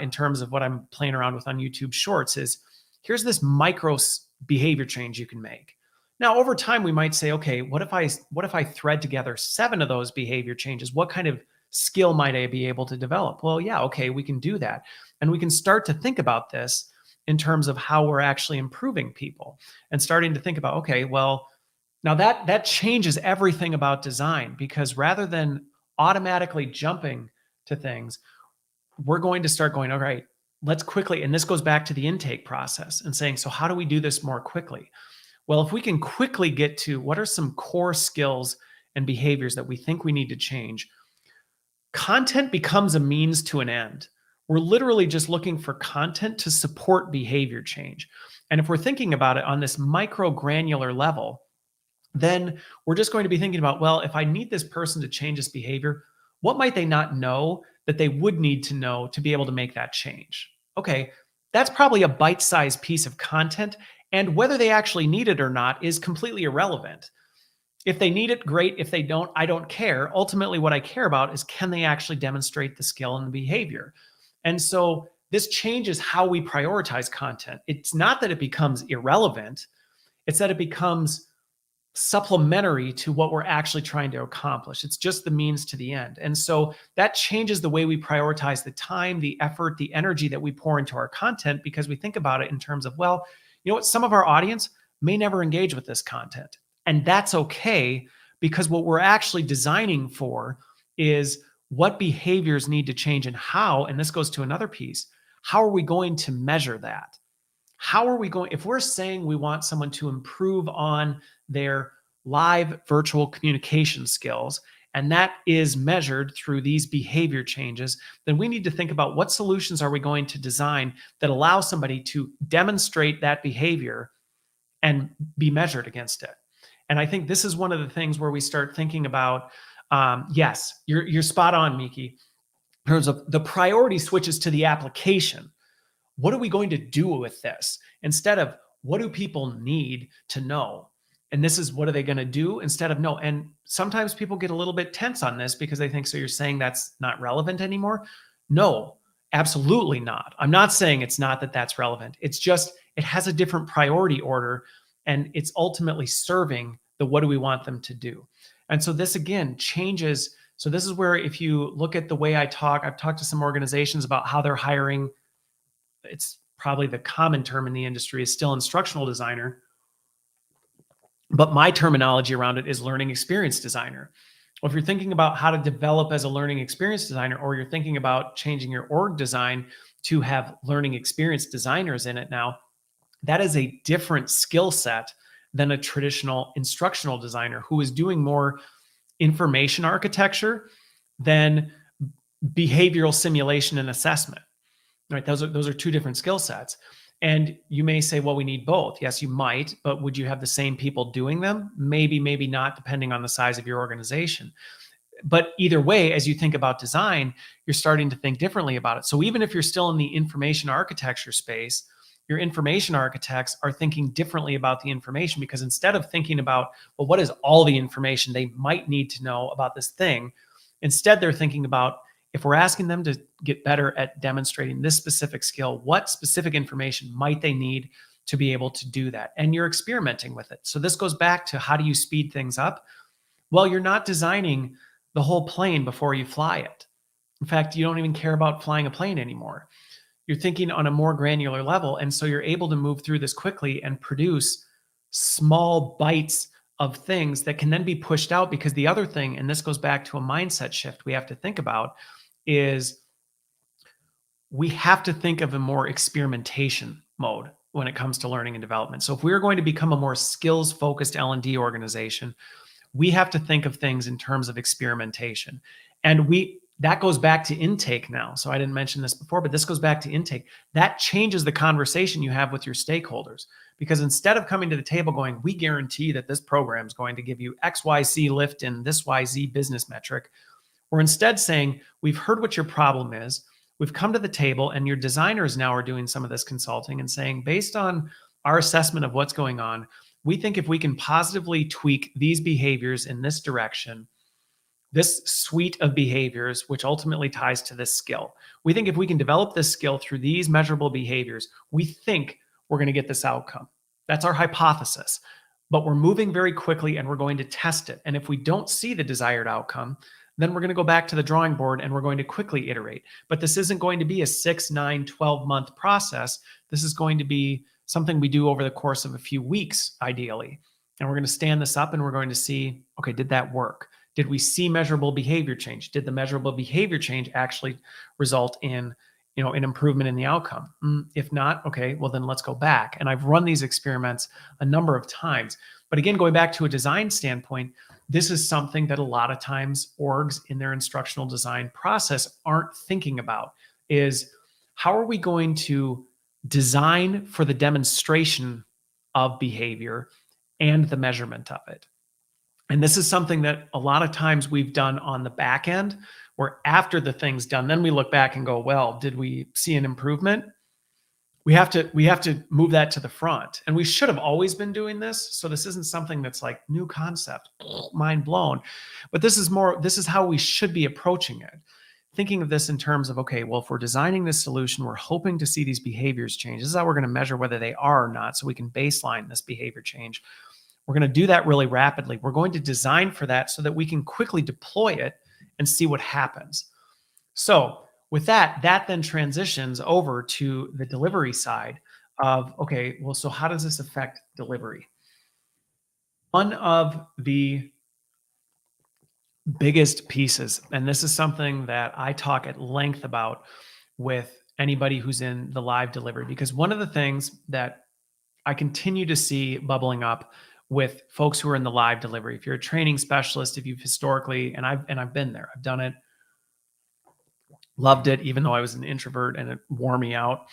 in terms of what I'm playing around with on YouTube Shorts is, here's this micro behavior change you can make. Now, over time, we might say, okay, what if I thread together 7 of those behavior changes? What kind of skill might I be able to develop? Well, yeah, okay, we can do that. And we can start to think about this in terms of how we're actually improving people, and starting to think about, okay, well, now that changes everything about design, because rather than automatically jumping to things, we're going to start going, all right, let's quickly, and this goes back to the intake process and saying, so how do we do this more quickly? Well, if we can quickly get to what are some core skills and behaviors that we think we need to change, content becomes a means to an end. We're literally just looking for content to support behavior change. And if we're thinking about it on this micro granular level, then we're just going to be thinking about, well, if I need this person to change this behavior, what might they not know that they would need to know to be able to make that change? Okay, that's probably a bite-sized piece of content, and whether they actually need it or not is completely irrelevant. If they need it, great. If they don't, I don't care. Ultimately, what I care about is, can they actually demonstrate the skill and the behavior? And so this changes how we prioritize content. It's not that it becomes irrelevant. It's that it becomes supplementary to what we're actually trying to accomplish. It's just the means to the end. And so that changes the way we prioritize the time, the effort, the energy that we pour into our content, because we think about it in terms of, well, you know what, some of our audience may never engage with this content. And that's okay, because what we're actually designing for is what behaviors need to change and how, and this goes to another piece, how are we going to measure that? How are we going, if we're saying we want someone to improve on their live virtual communication skills, and that is measured through these behavior changes, then we need to think about what solutions are we going to design that allow somebody to demonstrate that behavior and be measured against it. And I think this is one of the things where we start thinking about, yes, you're spot on, Miki. In terms of the priority switches to the application. What are we going to do with this? Instead of what do people need to know? And this is what are they going to do instead of no. And sometimes people get a little bit tense on this because they think, so you're saying that's not relevant anymore? No, absolutely not. I'm not saying it's not that that's relevant. It's just it has a different priority order and it's ultimately serving the what do we want them to do. And so this again changes. So this is where if you look at the way I've talked to some organizations about how they're hiring. It's probably the common term in the industry is still instructional designer, but my terminology around it is learning experience designer. Well, if you're thinking about how to develop as a learning experience designer, or you're thinking about changing your org design to have learning experience designers in it now, that is a different skill set than a traditional instructional designer who is doing more information architecture than behavioral simulation and assessment. Right? Those are two different skill sets. And you may say, well, we need both. Yes, you might, but would you have the same people doing them? Maybe, maybe not, depending on the size of your organization. But either way, as you think about design, you're starting to think differently about it. So even if you're still in the information architecture space, your information architects are thinking differently about the information, because instead of thinking about, well, what is all the information they might need to know about this thing? Instead, they're thinking about, if we're asking them to get better at demonstrating this specific skill, what specific information might they need to be able to do that? And you're experimenting with it. So this goes back to, how do you speed things up? Well, you're not designing the whole plane before you fly it. In fact, you don't even care about flying a plane anymore. You're thinking on a more granular level. And so you're able to move through this quickly and produce small bites of things that can then be pushed out. Because the other thing, and this goes back to a mindset shift we have to think about, is we have to think of a more experimentation mode when it comes to learning and development. So if we're going to become a more skills focused L&D organization, we have to think of things in terms of experimentation. And that goes back to intake now. So I didn't mention this before, but this goes back to intake. That changes the conversation you have with your stakeholders, because instead of coming to the table going, we guarantee that this program is going to give you XYZ lift in this YZ business metric, we're instead saying, we've heard what your problem is. We've come to the table, and your designers now are doing some of this consulting and saying, based on our assessment of what's going on, we think if we can positively tweak these behaviors in this direction, this suite of behaviors, which ultimately ties to this skill, we think if we can develop this skill through these measurable behaviors, we think we're going to get this outcome. That's our hypothesis. But we're moving very quickly, and we're going to test it. And if we don't see the desired outcome, then we're going to go back to the drawing board and we're going to quickly iterate. But this isn't going to be a 6, 9, 12-month process. This is going to be something we do over the course of a few weeks, ideally. And we're going to stand this up and we're going to see, okay, did that work? Did we see measurable behavior change? Did the measurable behavior change actually result in, an improvement in the outcome? If not, okay, well then let's go back. And I've run these experiments a number of times. But again, going back to a design standpoint, this is something that a lot of times orgs in their instructional design process aren't thinking about, is how are we going to design for the demonstration of behavior and the measurement of it? And this is something that a lot of times we've done on the back end, where after the thing's done, then we look back and go, well, did we see an improvement? We have to move that to the front. And we should have always been doing this. So this isn't something that's like new concept, mind blown. But this is how we should be approaching it. Thinking of this in terms of, okay, well, if we're designing this solution, we're hoping to see these behaviors change. This is how we're going to measure whether they are or not, so we can baseline this behavior change. We're going to do that really rapidly. We're going to design for that so that we can quickly deploy it and see what happens. So with that then transitions over to the delivery side of, okay, well, so how does this affect delivery? One of the biggest pieces, and this is something that I talk at length about with anybody who's in the live delivery, because one of the things that I continue to see bubbling up with folks who are in the live delivery, if you're a training specialist, if you've historically, and I've been there, I've done it, loved it, even though I was an introvert and it wore me out.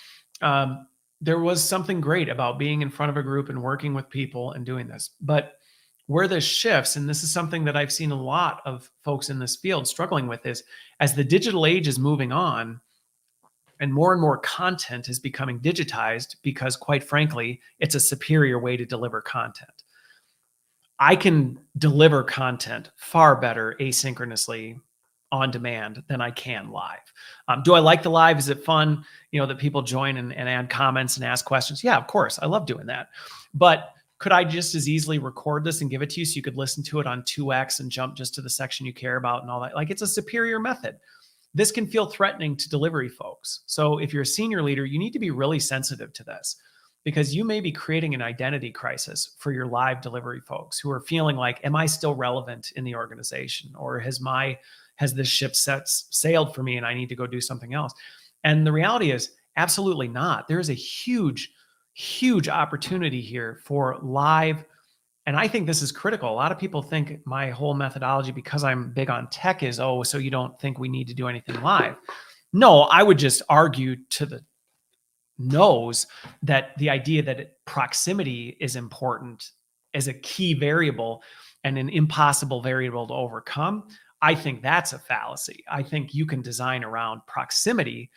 There was something great about being in front of a group and working with people and doing this. But Where this shifts, and this is something that I've seen a lot of folks in this field struggling with, is as the digital age is moving on and more content is becoming digitized, because quite frankly, it's a superior way to deliver content. I can deliver content far better asynchronously on demand than I can live. Do I like the live? Is it fun, that people join and add comments and ask questions? Yeah, of course. I love doing that. But could I just as easily record this and give it to you so you could listen to it on 2x and jump just to the section you care about and all that? Like, it's a superior method. This can feel threatening to delivery folks. So if you're a senior leader, you need to be really sensitive to this, because you may be creating an identity crisis for your live delivery folks who are feeling like, am I still relevant in the organization? Or has this ship sailed for me and I need to go do something else? And the reality is absolutely not. There's a huge opportunity here for live. And I think this is critical. A lot of people think my whole methodology, because I'm big on tech, is, oh, so you don't think we need to do anything live. No, I would just argue to the nose that the idea that proximity is important as a key variable and an impossible variable to overcome, I think that's a fallacy. I think you can design around proximity.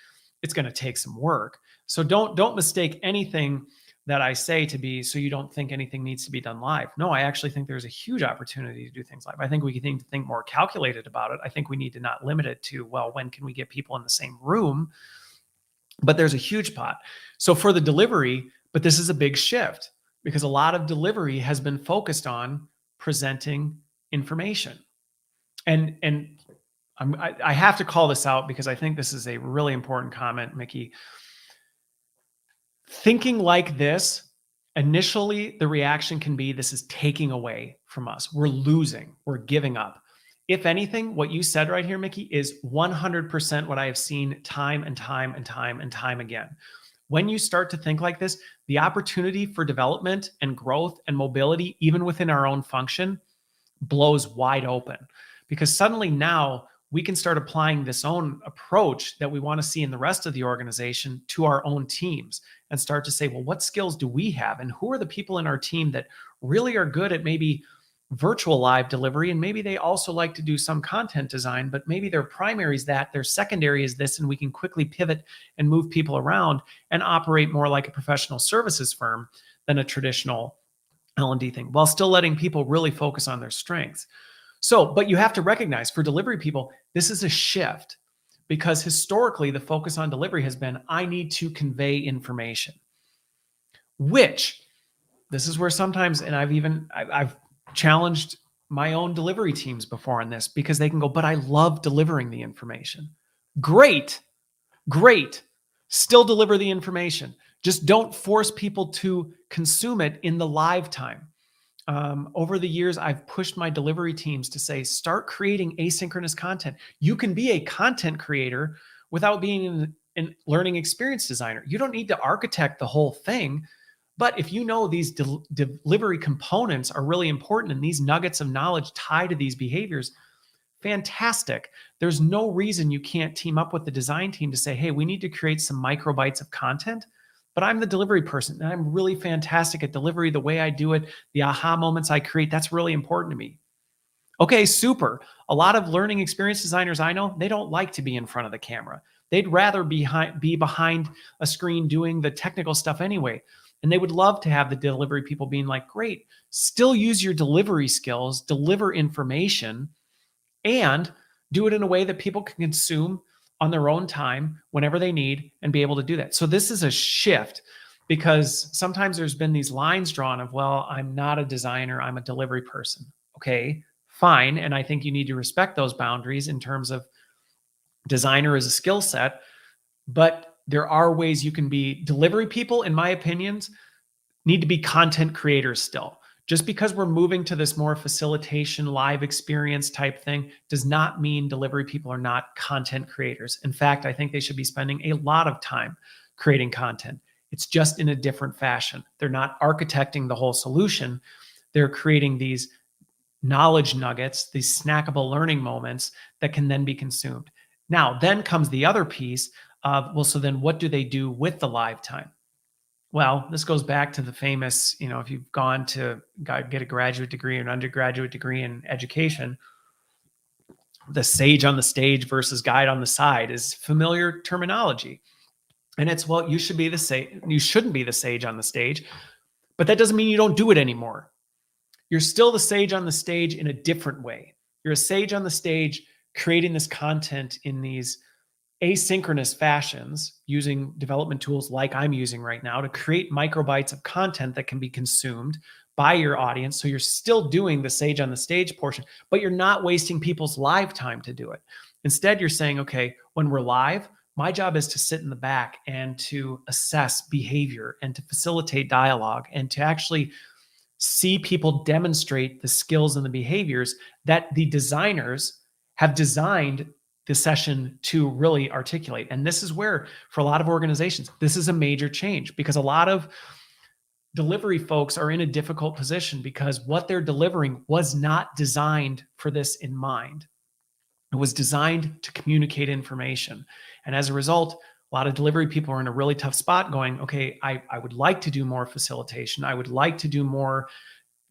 It's going to take some work. So don't mistake anything that I say to be so you don't think anything needs to be done live. No, I actually think there's a huge opportunity to do things live. I think we need to think more calculated about it. I think we need to not limit it to, well, when can we get people in the same room? But there's a huge pot. So for the delivery, but this is a big shift, because a lot of delivery has been focused on presenting information. And I have to call this out because I think this is a really important comment, Mickey. Thinking like this, initially the reaction can be, this is taking away from us. We're losing, we're giving up. If anything, what you said right here, Mickey, is 100% what I have seen time and time again. When you start to think like this, the opportunity for development and growth and mobility, even within our own function, blows wide open. Because suddenly now we can start applying this own approach that we want to see in the rest of the organization to our own teams and start to say, well, what skills do we have? And who are the people in our team that really are good at maybe virtual live delivery, and maybe they also like to do some content design, but maybe their primary is that, their secondary is this, and we can quickly pivot and move people around and operate more like a professional services firm than a traditional L&D thing, while still letting people really focus on their strengths. So, but you have to recognize, for delivery people, this is a shift, because historically the focus on delivery has been, I need to convey information, which this is where sometimes, and I've challenged my own delivery teams before on this, because they can go, but I love delivering the information. Great. Still deliver the information. Just don't force people to consume it in the live time. Over the years, I've pushed my delivery teams to say, start creating asynchronous content. You can be a content creator without being an learning experience designer. You don't need to architect the whole thing. But if you know these delivery components are really important and these nuggets of knowledge tie to these behaviors, fantastic. There's no reason you can't team up with the design team to say, hey, we need to create some microbytes of content, but I'm the delivery person and I'm really fantastic at delivery. The way I do it, the aha moments I create, that's really important to me. Okay, super. A lot of learning experience designers I know, they don't like to be in front of the camera. They'd rather be behind a screen doing the technical stuff anyway. And they would love to have the delivery people being like, great, still use your delivery skills, deliver information, and do it in a way that people can consume on their own time whenever they need and be able to do that. So this is a shift, because sometimes there's been these lines drawn of, well, I'm not a designer, I'm a delivery person. Okay, fine. And I think you need to respect those boundaries in terms of designer as a skill set, but there are ways you can be delivery people, in my opinions, need to be content creators still. Just because we're moving to this more facilitation, live experience type thing does not mean delivery people are not content creators. In fact, I think they should be spending a lot of time creating content. It's just in a different fashion. They're not architecting the whole solution. They're creating these knowledge nuggets, these snackable learning moments that can then be consumed. Now, then comes the other piece of, well, so then what do they do with the live time? Well, this goes back to the famous, if you've gone to get a graduate degree or an undergraduate degree in education, the sage on the stage versus guide on the side is familiar terminology. And it's, well, you shouldn't be the sage on the stage, but that doesn't mean you don't do it anymore. You're still the sage on the stage in a different way. You're a sage on the stage creating this content in these asynchronous fashions using development tools like I'm using right now to create microbytes of content that can be consumed by your audience. So you're still doing the sage on the stage portion, but you're not wasting people's live time to do it. Instead, you're saying, okay, when we're live, my job is to sit in the back and to assess behavior and to facilitate dialogue and to actually see people demonstrate the skills and the behaviors that the designers have designed the session to really articulate. And this is where, for a lot of organizations, this is a major change, because a lot of delivery folks are in a difficult position because what they're delivering was not designed for this in mind. It was designed to communicate information. And as a result, a lot of delivery people are in a really tough spot going, okay, I would like to do more facilitation. I would like to do more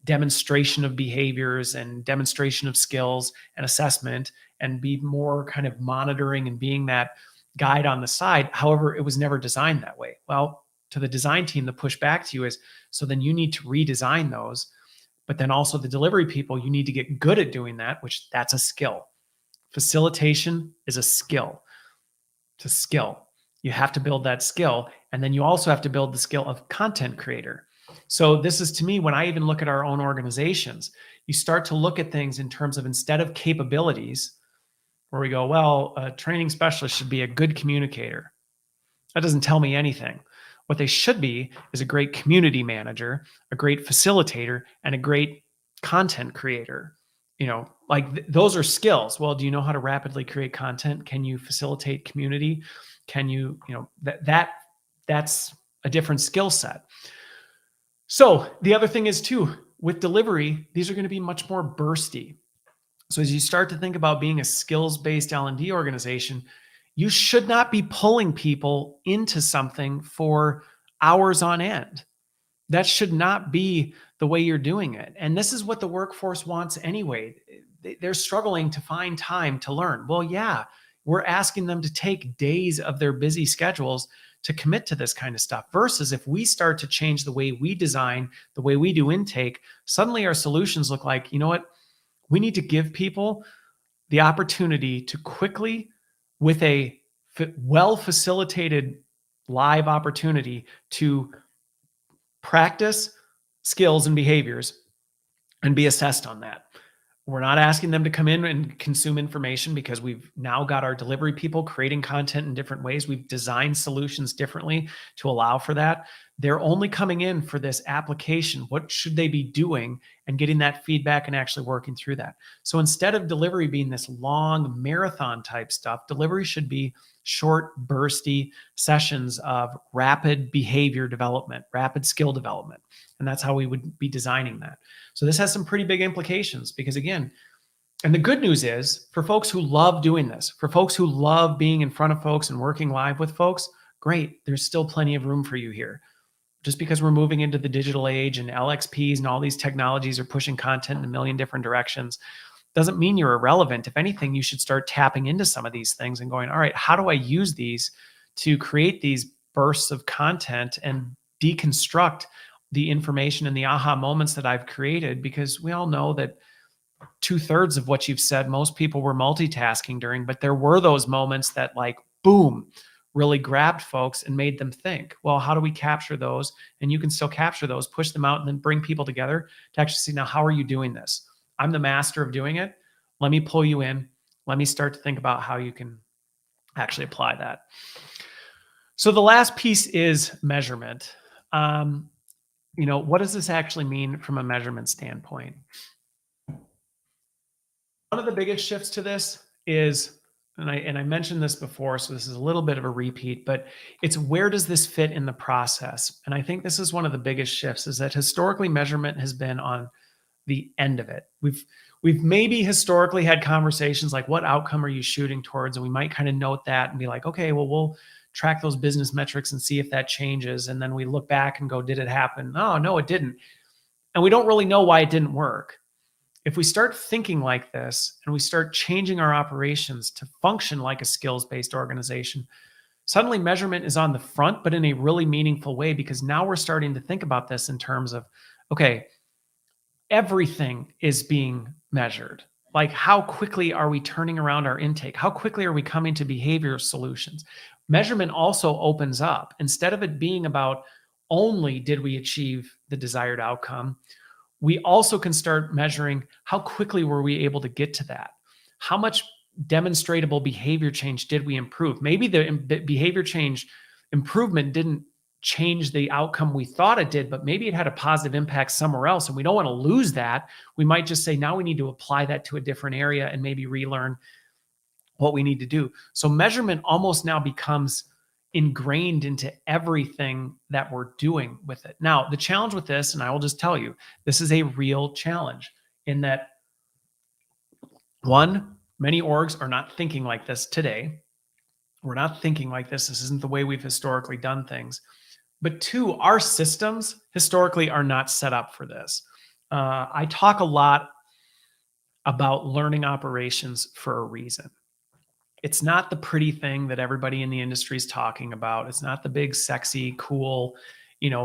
demonstration of behaviors and demonstration of skills and assessment and be more kind of monitoring and being that guide on the side. However, it was never designed that way. Well, to the design team, the pushback to you is, so then you need to redesign those. But then also the delivery people, you need to get good at doing that, which that's a skill. Facilitation is a skill. It's a skill. You have to build that skill. And then you also have to build the skill of content creator. So this is, to me, when I even look at our own organizations, you start to look at things in terms of, instead of capabilities, where we go, well, a training specialist should be a good communicator. That doesn't tell me anything. What they should be is a great community manager, a great facilitator, and a great content creator. Those are skills. Well, do you know how to rapidly create content? Can you facilitate community? Can you, that's a different skill set. So the other thing is too, with delivery, these are going to be much more bursty. So as you start to think about being a skills-based L&D organization, you should not be pulling people into something for hours on end. That should not be the way you're doing it. And this is what the workforce wants anyway. They're struggling to find time to learn. Well, yeah, we're asking them to take days of their busy schedules to commit to this kind of stuff, versus if we start to change the way we design, the way we do intake, suddenly our solutions look like, you know what? We need to give people the opportunity to quickly, with a well-facilitated live opportunity, to practice skills and behaviors and be assessed on that. We're not asking them to come in and consume information, because we've now got our delivery people creating content in different ways. We've designed solutions differently to allow for that. They're only coming in for this application. What should they be doing? And getting that feedback and actually working through that. So instead of delivery being this long marathon type stuff, delivery should be short, bursty sessions of rapid behavior development, rapid skill development. And that's how we would be designing that. So this has some pretty big implications, because again, and the good news is, for folks who love doing this, for folks who love being in front of folks and working live with folks, great. There's still plenty of room for you here. Just because we're moving into the digital age and LXPs and all these technologies are pushing content in a million different directions, doesn't mean you're irrelevant. If anything, you should start tapping into some of these things and going, all right, how do I use these to create these bursts of content and deconstruct the information and the aha moments that I've created? Because we all know that 2/3 of what you've said, most people were multitasking during, but there were those moments that, like, boom, really grabbed folks and made them think. Well, how do we capture those? And you can still capture those, push them out, and then bring people together to actually see, now, how are you doing this? I'm the master of doing it. Let me pull you in. Let me start to think about how you can actually apply that. So the last piece is measurement. What does this actually mean from a measurement standpoint? One of the biggest shifts to this is, and I mentioned this before, so this is a little bit of a repeat, but it's, where does this fit in the process? And I think this is one of the biggest shifts, is that historically measurement has been on the end of it. We've maybe historically had conversations like, what outcome are you shooting towards? And we might kind of note that and be like, okay, well, we'll track those business metrics and see if that changes. And then we look back and go, did it happen? Oh, no, it didn't. And we don't really know why it didn't work. If we start thinking like this and we start changing our operations to function like a skills-based organization, suddenly measurement is on the front, but in a really meaningful way, because now we're starting to think about this in terms of, okay, everything is being measured. Like, how quickly are we turning around our intake? How quickly are we coming to behavior solutions? Measurement also opens up, instead of it being about only did we achieve the desired outcome, we also can start measuring how quickly were we able to get to that? How much demonstrable behavior change did we improve? Maybe the behavior change improvement didn't change the outcome we thought it did, but maybe it had a positive impact somewhere else. And we don't want to lose that. We might just say, now we need to apply that to a different area and maybe relearn what we need to do. So measurement almost now becomes ingrained into everything that we're doing with it. Now, the challenge with this, and I will just tell you, this is a real challenge in that, one, many orgs are not thinking like this today. We're not thinking like this. This isn't the way we've historically done things. But two, our systems historically are not set up for this. I talk a lot about learning operations for a reason. It's not the pretty thing that everybody in the industry is talking about. It's not the big, sexy, cool,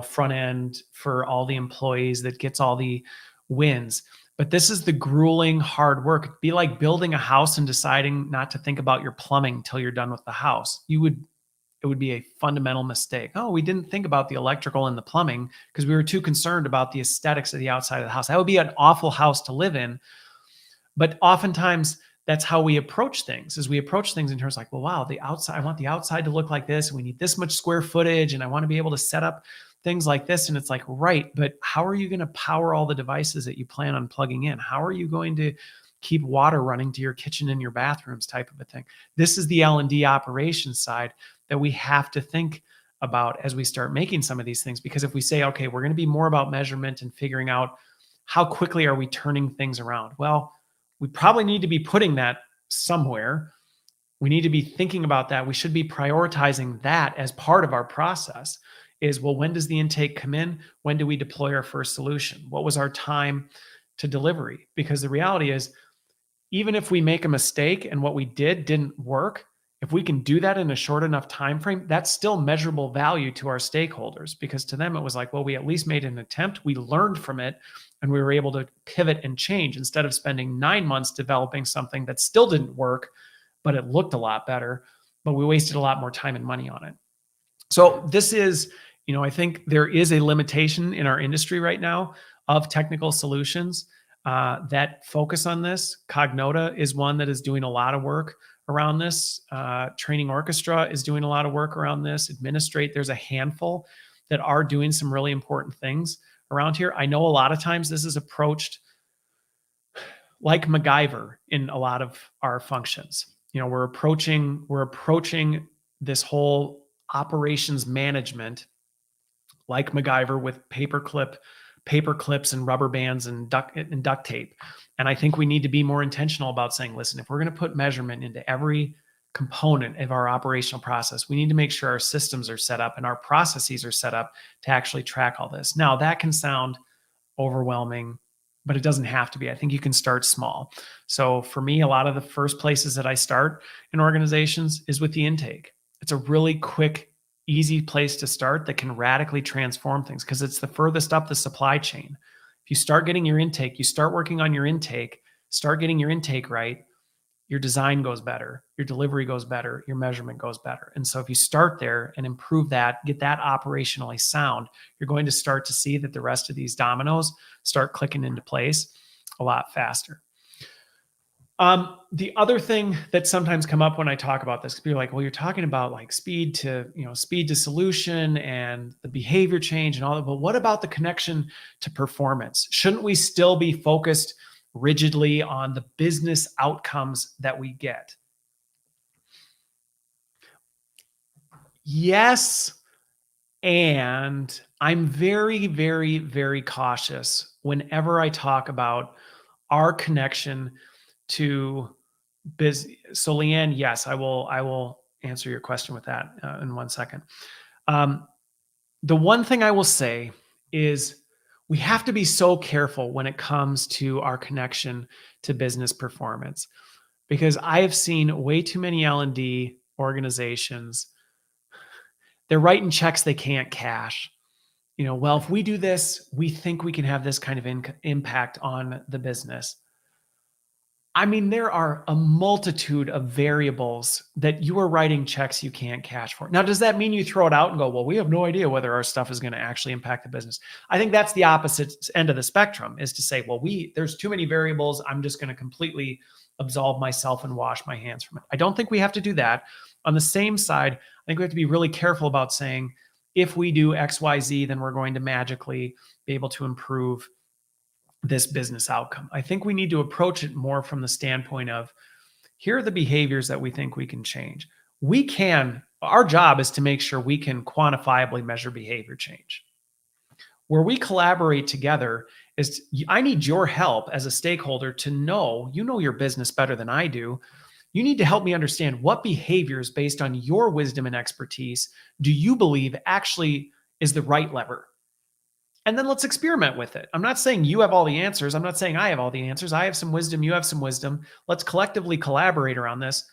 front end for all the employees that gets all the wins. But this is the grueling, hard work. It'd be like building a house and deciding not to think about your plumbing till you're done with the house. It would be a fundamental mistake. Oh, we didn't think about the electrical and the plumbing because we were too concerned about the aesthetics of the outside of the house. That would be an awful house to live in. But oftentimes that's how we approach things, is we approach things in terms like, well, wow, the outside, I want the outside to look like this. And we need this much square footage. And I want to be able to set up things like this. And it's like, right, but how are you going to power all the devices that you plan on plugging in? How are you going to keep water running to your kitchen and your bathrooms, type of a thing? This is the L&D operations side that we have to think about as we start making some of these things. Because if we say, okay, we're going to be more about measurement and figuring out how quickly are we turning things around? Well, we probably need to be putting that somewhere. We need to be thinking about that. We should be prioritizing that as part of our process. Is, well, when does the intake come in? When do we deploy our first solution? What was our time to delivery? Because the reality is, even if we make a mistake and what we did didn't work, if we can do that in a short enough time frame, that's still measurable value to our stakeholders, because to them it was like, well, we at least made an attempt, we learned from it, and we were able to pivot and change instead of spending 9 months developing something that still didn't work, but it looked a lot better, but we wasted a lot more time and money on it. So this is, I think there is a limitation in our industry right now of technical solutions that focus on this. Cognota is one that is doing a lot of work around this. Training Orchestra is doing a lot of work around this. Administrate, there's a handful that are doing some really important things around here. I know a lot of times this is approached like MacGyver in a lot of our functions. We're approaching this whole operations management like MacGyver with paper clips and rubber bands and duct tape. And I think we need to be more intentional about saying, listen, if we're going to put measurement into every component of our operational process, we need to make sure our systems are set up and our processes are set up to actually track all this. Now, that can sound overwhelming, but it doesn't have to be. I think you can start small. So for me, a lot of the first places that I start in organizations is with the intake. It's a really quick, easy place to start that can radically transform things because it's the furthest up the supply chain. If you start getting your intake, you start working on your intake, start getting your intake right, your design goes better, your delivery goes better, your measurement goes better. And so if you start there and improve that, get that operationally sound, you're going to start to see that the rest of these dominoes start clicking into place a lot faster. The other thing that sometimes come up when I talk about this, people are like, well, you're talking about like speed to solution and the behavior change and all that, but what about the connection to performance? Shouldn't we still be focused rigidly on the business outcomes that we get? Yes, and I'm very, very, very cautious whenever I talk about our connection to business. So Leanne, yes, I will answer your question with that in 1 second. The one thing I will say is we have to be so careful when it comes to our connection to business performance, because I have seen way too many L&D organizations. They're writing checks they can't cash. Well, if we do this, we think we can have this kind of impact on the business. I mean, there are a multitude of variables that you are writing checks you can't cash for. Now, does that mean you throw it out and go, well, we have no idea whether our stuff is going to actually impact the business? I think that's the opposite end of the spectrum, is to say, well, there's too many variables. I'm just going to completely absolve myself and wash my hands from it. I don't think we have to do that. On the same side, I think we have to be really careful about saying, if we do X, Y, Z, then we're going to magically be able to improve this business outcome. I think we need to approach it more from the standpoint of, here are the behaviors that we think we can change. Our job is to make sure we can quantifiably measure behavior change. Where we collaborate together is, I need your help as a stakeholder to know, your business better than I do. You need to help me understand what behaviors, based on your wisdom and expertise, do you believe actually is the right lever? And then let's experiment with it. I'm not saying you have all the answers. I'm not saying I have all the answers. I have some wisdom. You have some wisdom. Let's collectively collaborate around this.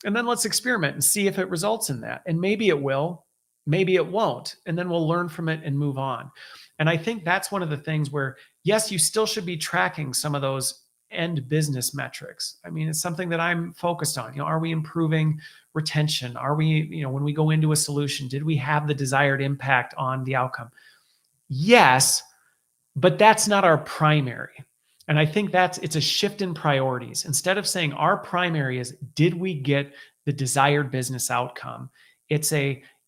And then let's experiment and see if it results in that. And maybe it will, maybe it won't. And then we'll learn from it and move on. And I think that's one of the things where, yes, you still should be tracking some of those end business metrics. I mean, it's something that I'm focused on. Are we improving retention? Are we, when we go into a solution, did we have the desired impact on the outcome? Yes, but that's not our primary. And I think it's a shift in priorities. Instead of saying our primary is, did we get the desired business outcome? It's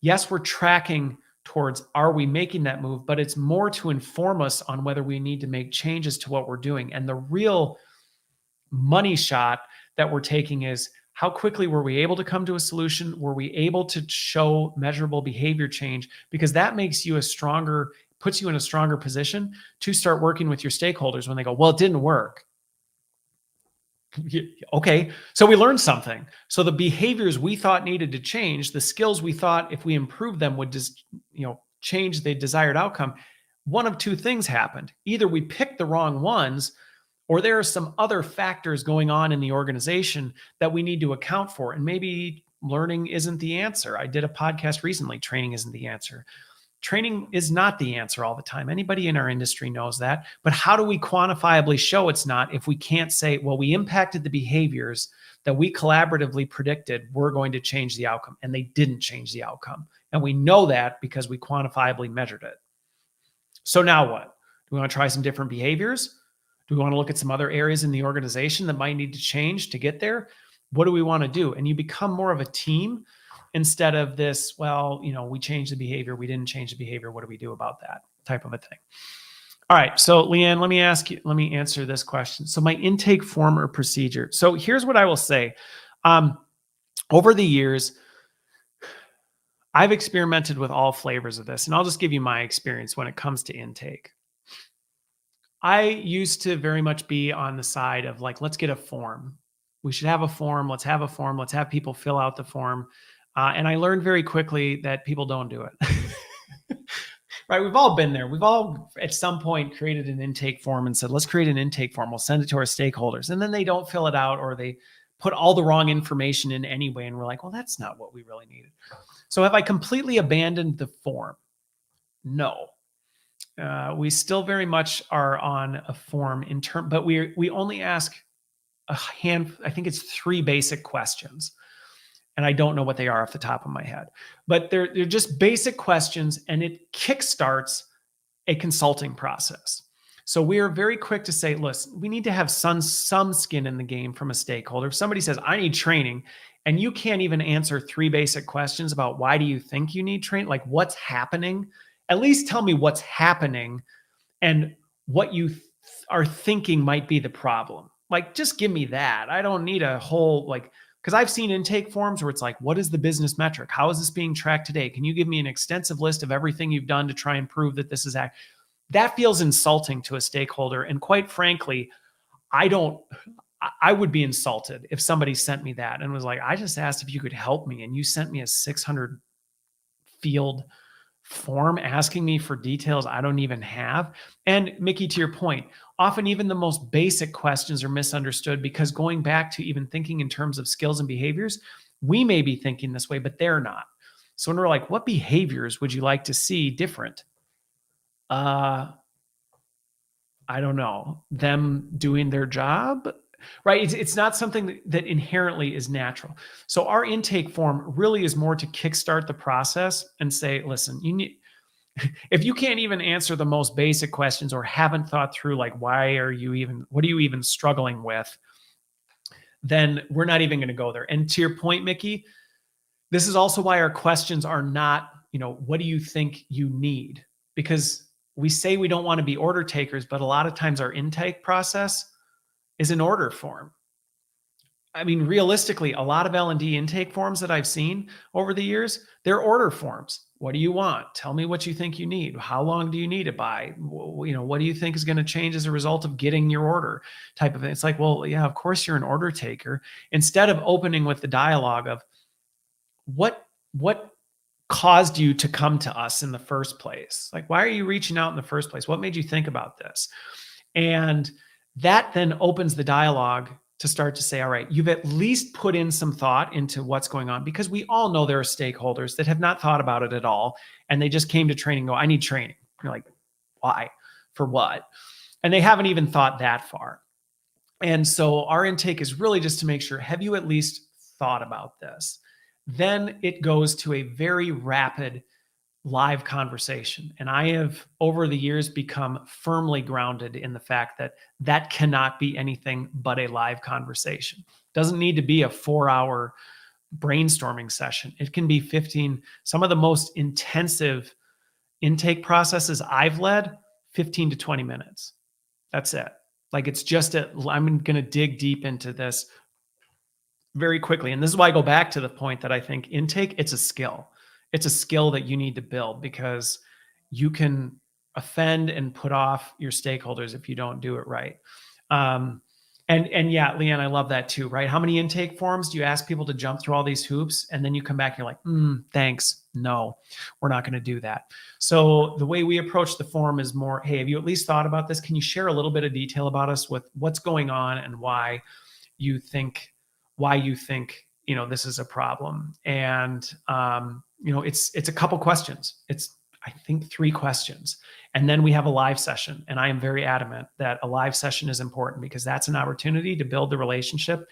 yes, we're tracking towards, are we making that move? But it's more to inform us on whether we need to make changes to what we're doing. And the real money shot that we're taking is, how quickly were we able to come to a solution? Were we able to show measurable behavior change? Because that makes you puts you in a stronger position to start working with your stakeholders when they go, well, it didn't work. Okay, so we learned something. So the behaviors we thought needed to change, the skills we thought if we improved them would just, change the desired outcome. One of two things happened. Either we picked the wrong ones, or there are some other factors going on in the organization that we need to account for. And maybe learning isn't the answer. I did a podcast recently, training isn't the answer. Training is not the answer all the time. Anybody in our industry knows that. But how do we quantifiably show it's not if we can't say, well, we impacted the behaviors that we collaboratively predicted were going to change the outcome, and they didn't change the outcome. And we know that because we quantifiably measured it. So now what? Do we want to try some different behaviors? Do we want to look at some other areas in the organization that might need to change to get there? What do we want to do? And you become more of a team, instead of this, well, we changed the behavior, we didn't change the behavior, what do we do about that type of a thing? All right, so Leanne, let me answer this question. So my intake form or procedure. So here's what I will say. Over the years, I've experimented with all flavors of this, and I'll just give you my experience when it comes to intake. I used to very much be on the side of let's get a form. We should have a form. Let's have a form. Let's have people fill out the form. And I learned very quickly that people don't do it. Right? We've all been there. We've all at some point created an intake form and said, let's create an intake form. We'll send it to our stakeholders. And then they don't fill it out, or they put all the wrong information in anyway. And we're like, well, that's not what we really needed. So have I completely abandoned the form? No. We still very much are on a form but we only ask I think it's 3 basic questions. And I don't know what they are off the top of my head, but they're just basic questions, and it kickstarts a consulting process. So we are very quick to say, listen, we need to have some skin in the game from a stakeholder. If somebody says, I need training, and you can't even answer 3 basic questions about why do you think you need training, like what's happening, at least tell me what's happening and what you are thinking might be the problem. Just give me that. I don't need a whole, because I've seen intake forms where it's what is the business metric? How is this being tracked today? Can you give me an extensive list of everything you've done to try and prove that this is that feels insulting to a stakeholder. And quite frankly, I I would be insulted if somebody sent me that and was like, I just asked if you could help me, and you sent me a 600 field form asking me for details I don't even have. And Mickey, to your point, often even the most basic questions are misunderstood, because going back to even thinking in terms of skills and behaviors, we may be thinking this way, but they're not. So when we're like, what behaviors would you like to see different? I don't know, them doing their job, right? It's not something that inherently is natural. So our intake form really is more to kickstart the process and say, listen, you need, if you can't even answer the most basic questions or haven't thought through, like, what are you even struggling with, then we're not even going to go there. And to your point, Mickey, this is also why our questions are not, what do you think you need? Because we say we don't want to be order takers, but a lot of times our intake process is an order form. I mean, realistically, a lot of L&D intake forms that I've seen over the years, they're order forms. What do you want? Tell me what you think you need. How long do you need it by? What do you think is going to change as a result of getting your order, type of thing. It's like, well, yeah, of course you're an order taker. Instead of opening with the dialogue of what caused you to come to us in the first place? Like, why are you reaching out in the first place? What made you think about this? And that then opens the dialogue to start to say, all right, you've at least put in some thought into what's going on, because we all know there are stakeholders that have not thought about it at all. And they just came to training and go, I need training. You're like, why? For what? And they haven't even thought that far. And so our intake is really just to make sure, have you at least thought about this? Then it goes to a very rapid live conversation. And I have, over the years, become firmly grounded in the fact that that cannot be anything but a live conversation. It doesn't need to be a 4-hour brainstorming session. It can be 15. Some of the most intensive intake processes I've led, 15 to 20 minutes. That's it. Like, it's just I'm going to dig deep into this very quickly. And this is why I go back to the point that I think intake, it's a skill. It's a skill that you need to build, because you can offend and put off your stakeholders if you don't do it right. And yeah, Leanne, I love that too, right? How many intake forms do you ask people to jump through all these hoops, and then you come back and you're like, thanks, no, we're not going to do that. So the way we approach the form is more, hey, have you at least thought about this? Can you share a little bit of detail about us with what's going on and why you think this is a problem? And it's a couple questions. It's, I think, 3 questions. And then we have a live session. And I am very adamant that a live session is important, because that's an opportunity to build the relationship,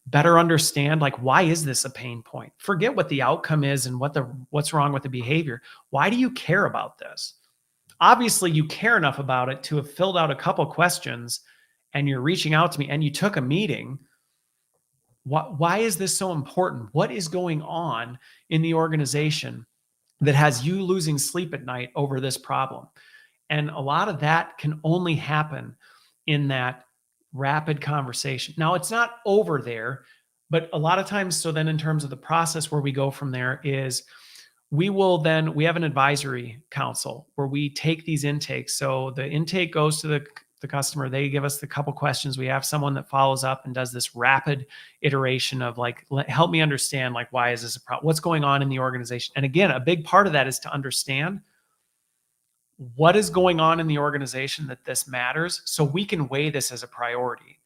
better understand, like, why is this a pain point? Forget what the outcome is and what's wrong with the behavior. Why do you care about this? Obviously, you care enough about it to have filled out a couple questions, and you're reaching out to me, and you took a meeting. Why is this so important? What is going on in the organization that has you losing sleep at night over this problem? And a lot of that can only happen in that rapid conversation. Now, it's not over there, but a lot of times, so then in terms of the process where we go from there is, we have an advisory council where we take these intakes. So the intake goes to the customer. They give us the couple questions. We have someone that follows up and does this rapid iteration of, like, help me understand, like, why is this a problem? What's going on in the organization? And again, a big part of that is to understand what is going on in the organization that this matters, so we can weigh this as a priority.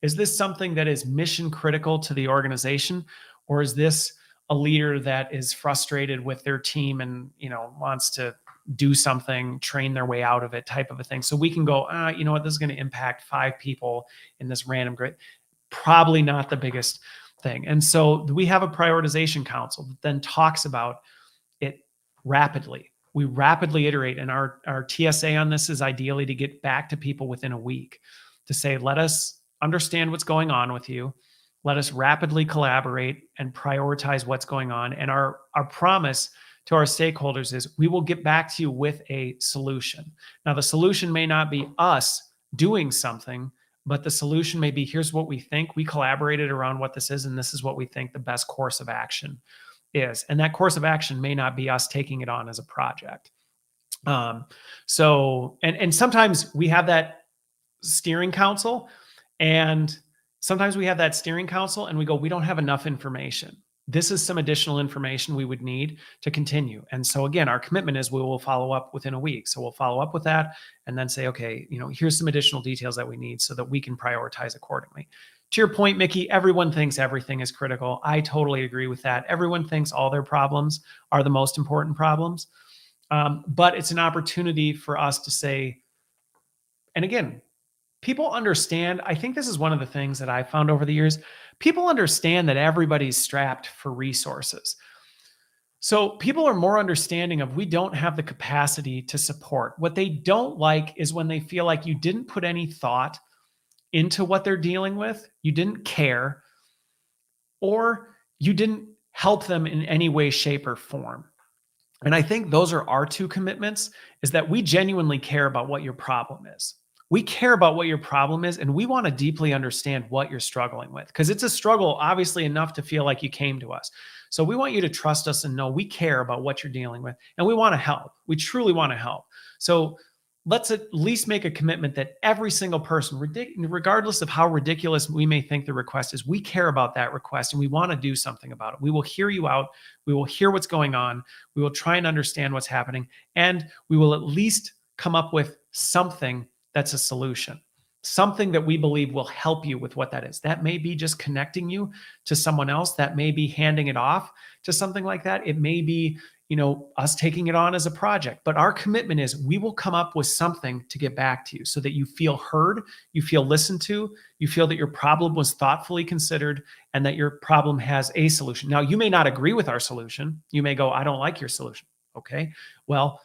Is this something that is mission critical to the organization, or is this a leader that is frustrated with their team and, wants to do something, train their way out of it, type of a thing? So we can go, you know what, this is going to impact 5 people in this random grid. Probably not the biggest thing. And so we have a prioritization council that then talks about it rapidly. We rapidly iterate. And our TSA on this is ideally to get back to people within a week, to say, let us understand what's going on with you. Let us rapidly collaborate and prioritize what's going on. And our promise to our stakeholders is, we will get back to you with a solution. Now, the solution may not be us doing something, but the solution may be, here's what we think. We collaborated around what this is, and this is what we think the best course of action is. And that course of action may not be us taking it on as a project. So sometimes we have that steering council, and Sometimes we have that steering council and we go, we don't have enough information. This is some additional information we would need to continue. And so again, our commitment is we will follow up within a week. So we'll follow up with that and then say, okay, here's some additional details that we need so that we can prioritize accordingly. To your point, Mickey, everyone thinks everything is critical. I totally agree with that. Everyone thinks all their problems are the most important problems. But it's an opportunity for us to say, and again, people understand. I think this is one of the things that I found over the years. People understand that everybody's strapped for resources. So people are more understanding of we don't have the capacity to support. What they don't like is when they feel like you didn't put any thought into what they're dealing with, you didn't care, or you didn't help them in any way, shape, or form. And I think those are our two commitments, is that we genuinely care about what your problem is. We care about what your problem is, and we want to deeply understand what you're struggling with, because it's a struggle, obviously, enough to feel like you came to us. So we want you to trust us and know we care about what you're dealing with, and we want to help. We truly want to help. So let's at least make a commitment that every single person, regardless of how ridiculous we may think the request is, we care about that request and we want to do something about it. We will hear you out. We will hear what's going on. We will try and understand what's happening. And we will at least come up with something that's a solution, something that we believe will help you with what that is. That may be just connecting you to someone else. That may be handing it off to something like that. It may be, us taking it on as a project. But our commitment is we will come up with something to get back to you so that you feel heard, you feel listened to, you feel that your problem was thoughtfully considered and that your problem has a solution. Now, you may not agree with our solution. You may go, I don't like your solution. Okay, well,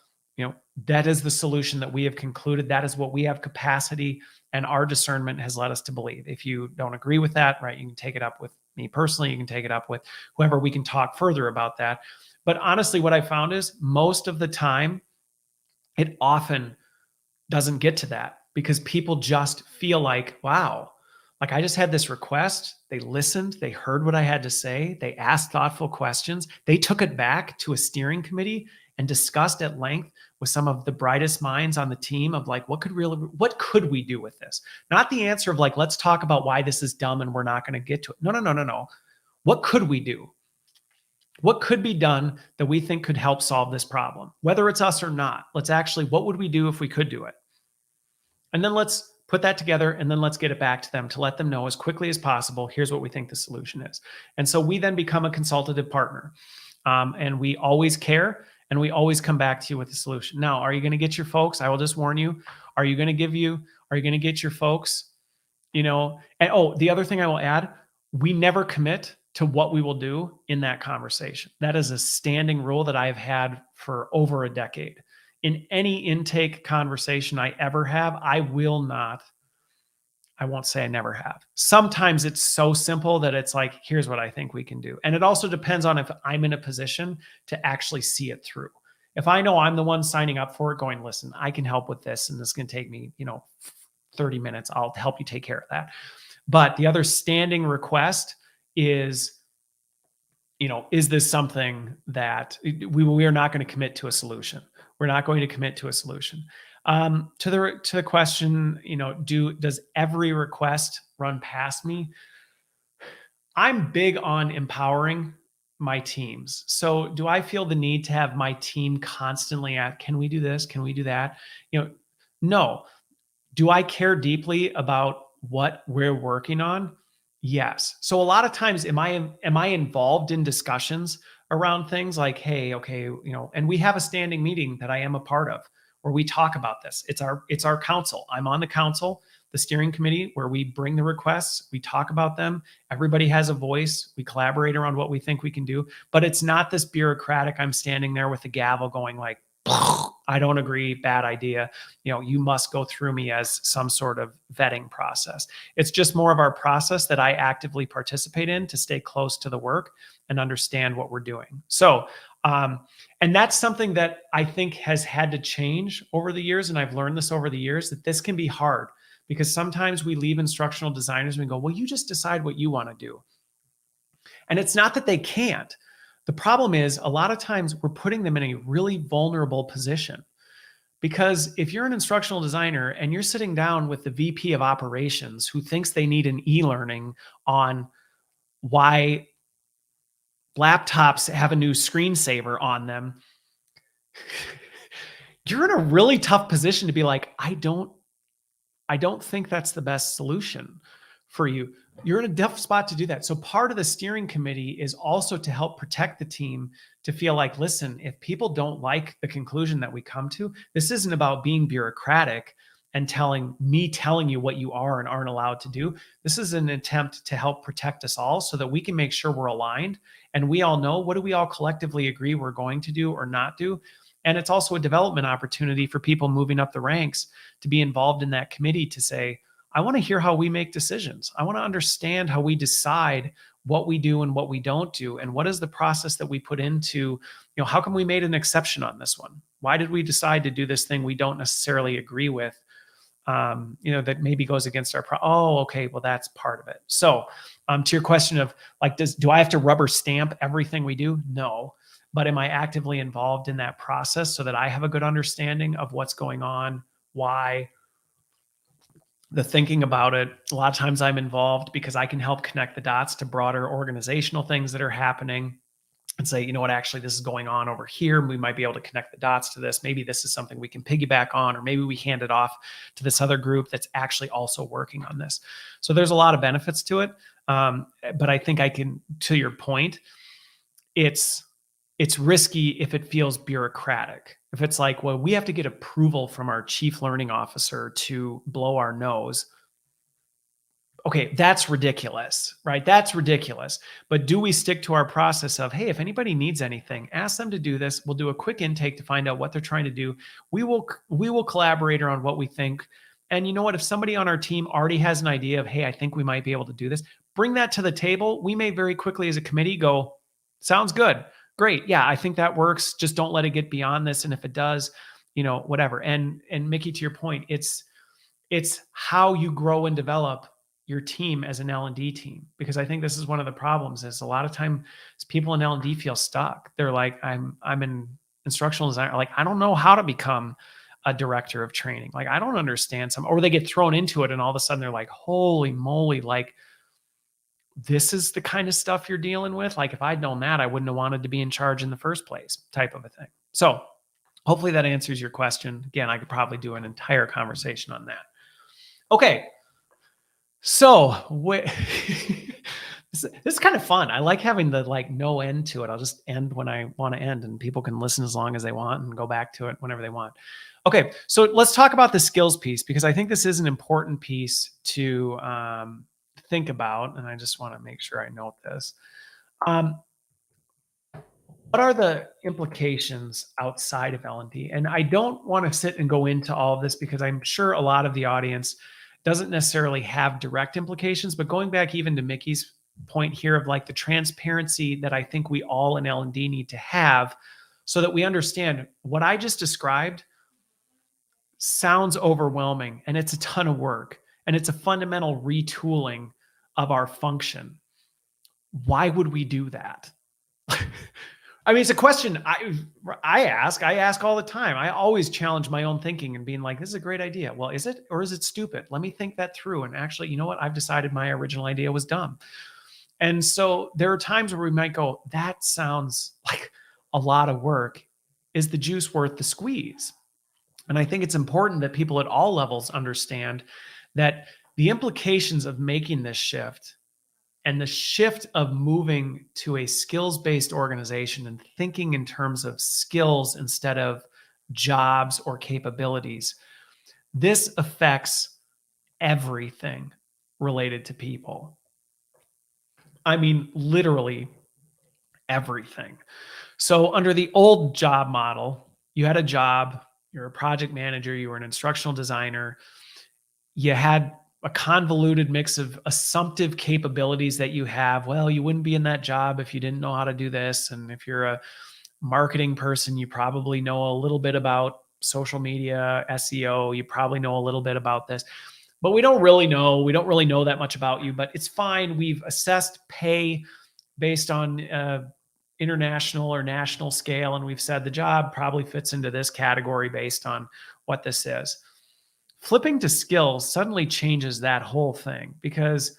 that is the solution that we have concluded. That is what we have capacity and our discernment has led us to believe. If you don't agree with that, right, you can take it up with me personally. You can take it up with whoever. We can talk further about that. But honestly, what I found is most of the time, it often doesn't get to that because people just feel like, wow, like I just had this request. They listened. They heard what I had to say. They asked thoughtful questions. They took it back to a steering committee and discussed at length with some of the brightest minds on the team of like, what could we do with this? Not the answer of like, let's talk about why this is dumb and we're not going to get to it. No. What could we do? What could be done that we think could help solve this problem? Whether it's us or not, what would we do if we could do it? And then let's put that together and then let's get it back to them to let them know as quickly as possible, here's what we think the solution is. And so we then become a consultative partner. And we always care and we always come back to you with a solution. Now, are you going to get your folks? I will just warn you. Are you going to get your folks? And the other thing I will add, we never commit to what we will do in that conversation. That is a standing rule that I've had for over a decade. In any intake conversation I ever have, I won't say I never have. Sometimes it's so simple that it's like, here's what I think we can do. And it also depends on if I'm in a position to actually see it through. If I know I'm the one signing up for it, going, listen, I can help with this, and this can take me, 30 minutes. I'll help you take care of that. But the other standing request is, is this something that we are not going to commit to a solution? We're not going to commit to a solution. To the question, does every request run past me? I'm big on empowering my teams. So do I feel the need to have my team constantly can we do this? Can we do that? No. Do I care deeply about what we're working on? Yes. So a lot of times, am I involved in discussions around things like, hey, okay, and we have a standing meeting that I am a part of where we talk about this. It's our council. I'm on the council, the steering committee, where we bring the requests, we talk about them. Everybody has a voice. We collaborate around what we think we can do, but it's not this bureaucratic, I'm standing there with the gavel going like, I don't agree, bad idea. You must go through me as some sort of vetting process. It's just more of our process that I actively participate in to stay close to the work and understand what we're doing. So, and that's something that I think has had to change over the years. And I've learned this over the years, that this can be hard because sometimes we leave instructional designers and we go, well, you just decide what you want to do. And it's not that they can't. The problem is a lot of times we're putting them in a really vulnerable position Because if you're an instructional designer and you're sitting down with the VP of operations who thinks they need an e-learning on why laptops have a new screensaver on them, you're in a really tough position to be like, I don't think that's the best solution for you. You're in a tough spot to do that. So part of the steering committee is also to help protect the team, to feel like, listen, if people don't like the conclusion that we come to, this isn't about being bureaucratic and telling you what you are and aren't allowed to do. This is an attempt to help protect us all so that we can make sure we're aligned and we all know, what do we all collectively agree we're going to do or not do. And it's also a development opportunity for people moving up the ranks to be involved in that committee, to say, I want to hear how we make decisions. I want to understand how we decide what we do and what we don't do. And what is the process that we put into, how come we made an exception on this one? Why did we decide to do this thing we don't necessarily agree with? That maybe goes against our okay, well, that's part of it. So to your question of like, do I have to rubber stamp everything we do? No. But am I actively involved in that process so that I have a good understanding of what's going on, why, the thinking about it? A lot of times I'm involved because I can help connect the dots to broader organizational things that are happening and say, you know what, actually this is going on over here. We might be able to connect the dots to this. Maybe this is something we can piggyback on, or maybe we hand it off to this other group that's actually also working on this. So there's a lot of benefits to it. But I think to your point, it's risky if it feels bureaucratic. If it's like, well, we have to get approval from our chief learning officer to blow our nose. Okay, that's ridiculous, right? That's ridiculous. But do we stick to our process of, hey, if anybody needs anything, ask them to do this. We'll do a quick intake to find out what they're trying to do. We will collaborate on what we think. And you know what? If somebody on our team already has an idea of, hey, I think we might be able to do this, bring that to the table. We may very quickly as a committee go, sounds good. Great. Yeah, I think that works. Just don't let it get beyond this. And if it does, whatever. And Mickey, to your point, it's how you grow and develop your team as an L&D team. Because I think this is one of the problems, is a lot of times people in L&D feel stuck. They're like, I'm an instructional designer. Like, I don't know how to become a director of training. Like, I don't understand or they get thrown into it and all of a sudden they're like, holy moly, like, this is the kind of stuff you're dealing with. Like, if I'd known that, I wouldn't have wanted to be in charge in the first place, type of a thing. So hopefully that answers your question. Again, I could probably do an entire conversation on that. Okay. So this is kind of fun. I like having the no end to it. I'll just end when I want to end and people can listen as long as they want and go back to it whenever they want. Okay. So let's talk about the skills piece, because I think this is an important piece to, think about, and I just want to make sure I note this. What are the implications outside of L&D? And I don't want to sit and go into all of this because I'm sure a lot of the audience doesn't necessarily have direct implications, but going back even to Mickey's point here of like the transparency that I think we all in L&D need to have so that we understand what I just described sounds overwhelming and it's a ton of work and it's a fundamental retooling of our function. Why would we do that? I mean, it's a question I ask all the time. I always challenge my own thinking and being like, this is a great idea. Well, is it, or is it stupid? Let me think that through. And actually, you know what? I've decided my original idea was dumb. And so there are times where we might go, that sounds like a lot of work. Is the juice worth the squeeze? And I think it's important that people at all levels understand that the implications of making this shift and the shift of moving to a skills-based organization and thinking in terms of skills instead of jobs or capabilities, this affects everything related to people. I mean, literally everything. So under the old job model, you had a job, you're a project manager, you were an instructional designer, you had a convoluted mix of assumptive capabilities that you have. Well, you wouldn't be in that job if you didn't know how to do this. And if you're a marketing person, you probably know a little bit about social media, SEO. You probably know a little bit about this, but we don't really know that much about you, but it's fine. We've assessed pay based on international or national scale. And we've said the job probably fits into this category based on what this is. Flipping to skills suddenly changes that whole thing, because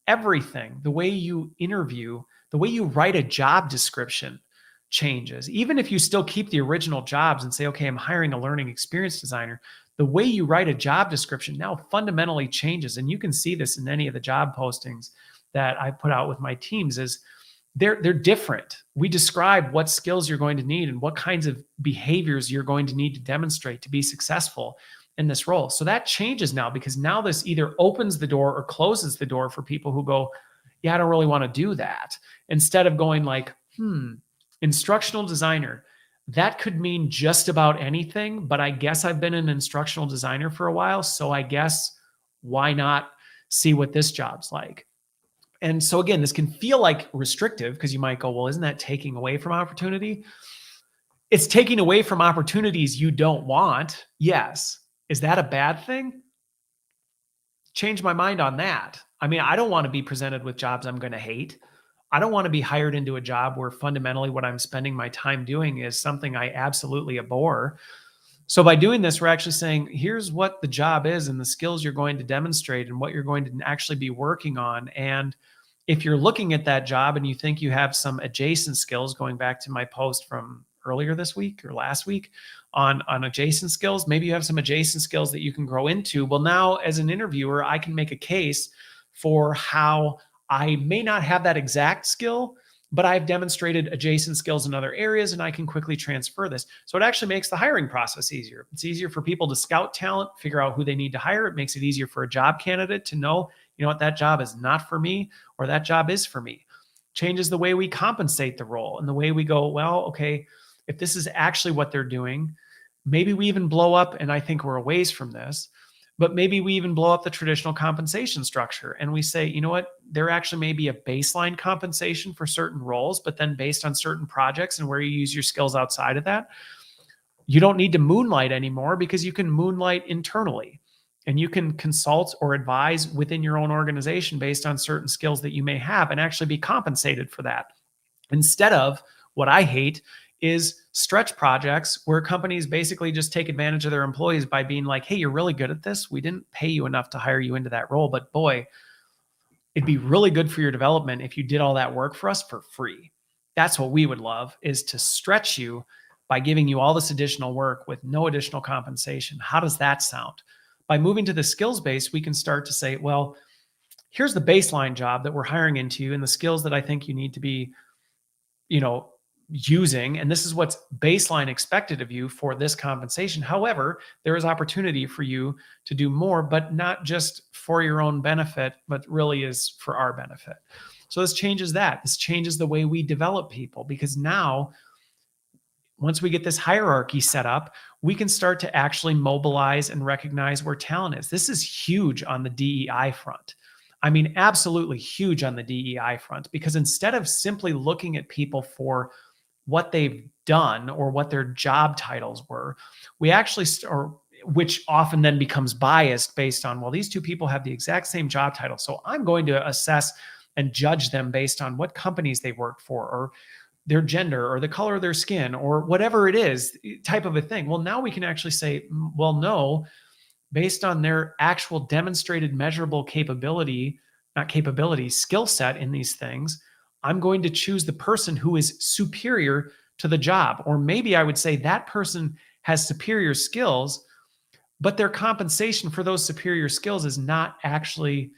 everything, the way you interview, the way you write a job description changes. Even if you still keep the original jobs and say, okay, I'm hiring a learning experience designer, the way you write a job description now fundamentally changes. And you can see this in any of the job postings that I put out with my teams. Is they're different. We describe what skills you're going to need and what kinds of behaviors you're going to need to demonstrate to be successful in this role. So that changes now, because now this either opens the door or closes the door for people who go, yeah, I don't really want to do that. Instead of going like, instructional designer, that could mean just about anything, but I guess I've been an instructional designer for a while, so I guess why not see what this job's like? And so again, this can feel like restrictive, because you might go, well, isn't that taking away from opportunity? It's taking away from opportunities you don't want. Yes. Is that a bad thing? Change my mind on that. I mean, I don't want to be presented with jobs I'm going to hate. I don't want to be hired into a job where fundamentally what I'm spending my time doing is something I absolutely abhor. So by doing this, we're actually saying, here's what the job is and the skills you're going to demonstrate and what you're going to actually be working on. And if you're looking at that job and you think you have some adjacent skills, going back to my post from earlier this week or last week on adjacent skills, maybe you have some adjacent skills that you can grow into. Well, now as an interviewer, I can make a case for how I may not have that exact skill, but I've demonstrated adjacent skills in other areas and I can quickly transfer this. So it actually makes the hiring process easier. It's easier for people to scout talent, figure out who they need to hire. It makes it easier for a job candidate to know, you know what, that job is not for me, or that job is for me. Changes the way we compensate the role and the way we go, well, okay, if this is actually what they're doing, maybe we even blow up, and I think we're a ways from this, but maybe we even blow up the traditional compensation structure and we say, you know what, there actually may be a baseline compensation for certain roles, but then based on certain projects and where you use your skills outside of that, you don't need to moonlight anymore, because you can moonlight internally and you can consult or advise within your own organization based on certain skills that you may have and actually be compensated for that. Instead of what I hate is stretch projects where companies basically just take advantage of their employees by being like, hey, you're really good at this. We didn't pay you enough to hire you into that role, but boy, it'd be really good for your development if you did all that work for us for free. That's what we would love, is to stretch you by giving you all this additional work with no additional compensation. How does that sound? By moving to the skills base, we can start to say, well, here's the baseline job that we're hiring into and the skills that I think you need to be, using, and this is what's baseline expected of you for this compensation. However, there is opportunity for you to do more, but not just for your own benefit, but really is for our benefit. So this changes that. This changes the way we develop people, because now once we get this hierarchy set up, we can start to actually mobilize and recognize where talent is. This is huge on the DEI front. I mean, absolutely huge on the DEI front, because instead of simply looking at people for what they've done or what their job titles were, we actually, which often then becomes biased based on, well, these two people have the exact same job title, so I'm going to assess and judge them based on what companies they work for, or their gender, or the color of their skin, or whatever it is, type of a thing. Well, now we can actually say, well, no, based on their actual demonstrated measurable skill set in these things, I'm going to choose the person who is superior to the job. Or maybe I would say that person has superior skills, but their compensation for those superior skills is not actually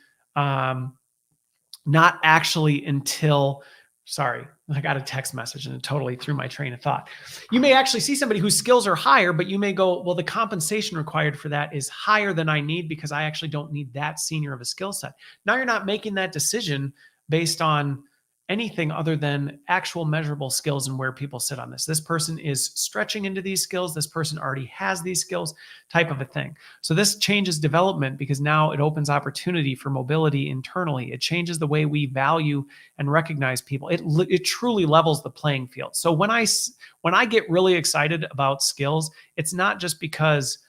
until, sorry, I got a text message and it totally threw my train of thought. You may actually see somebody whose skills are higher, but you may go, well, the compensation required for that is higher than I need because I actually don't need that senior of a skill set. Now you're not making that decision based on anything other than actual measurable skills and where people sit on this. This person is stretching into these skills. This person already has these skills, type of a thing. So this changes development because now it opens opportunity for mobility internally. It changes the way we value and recognize people. It truly levels the playing field. So when I get really excited about skills, it's not just because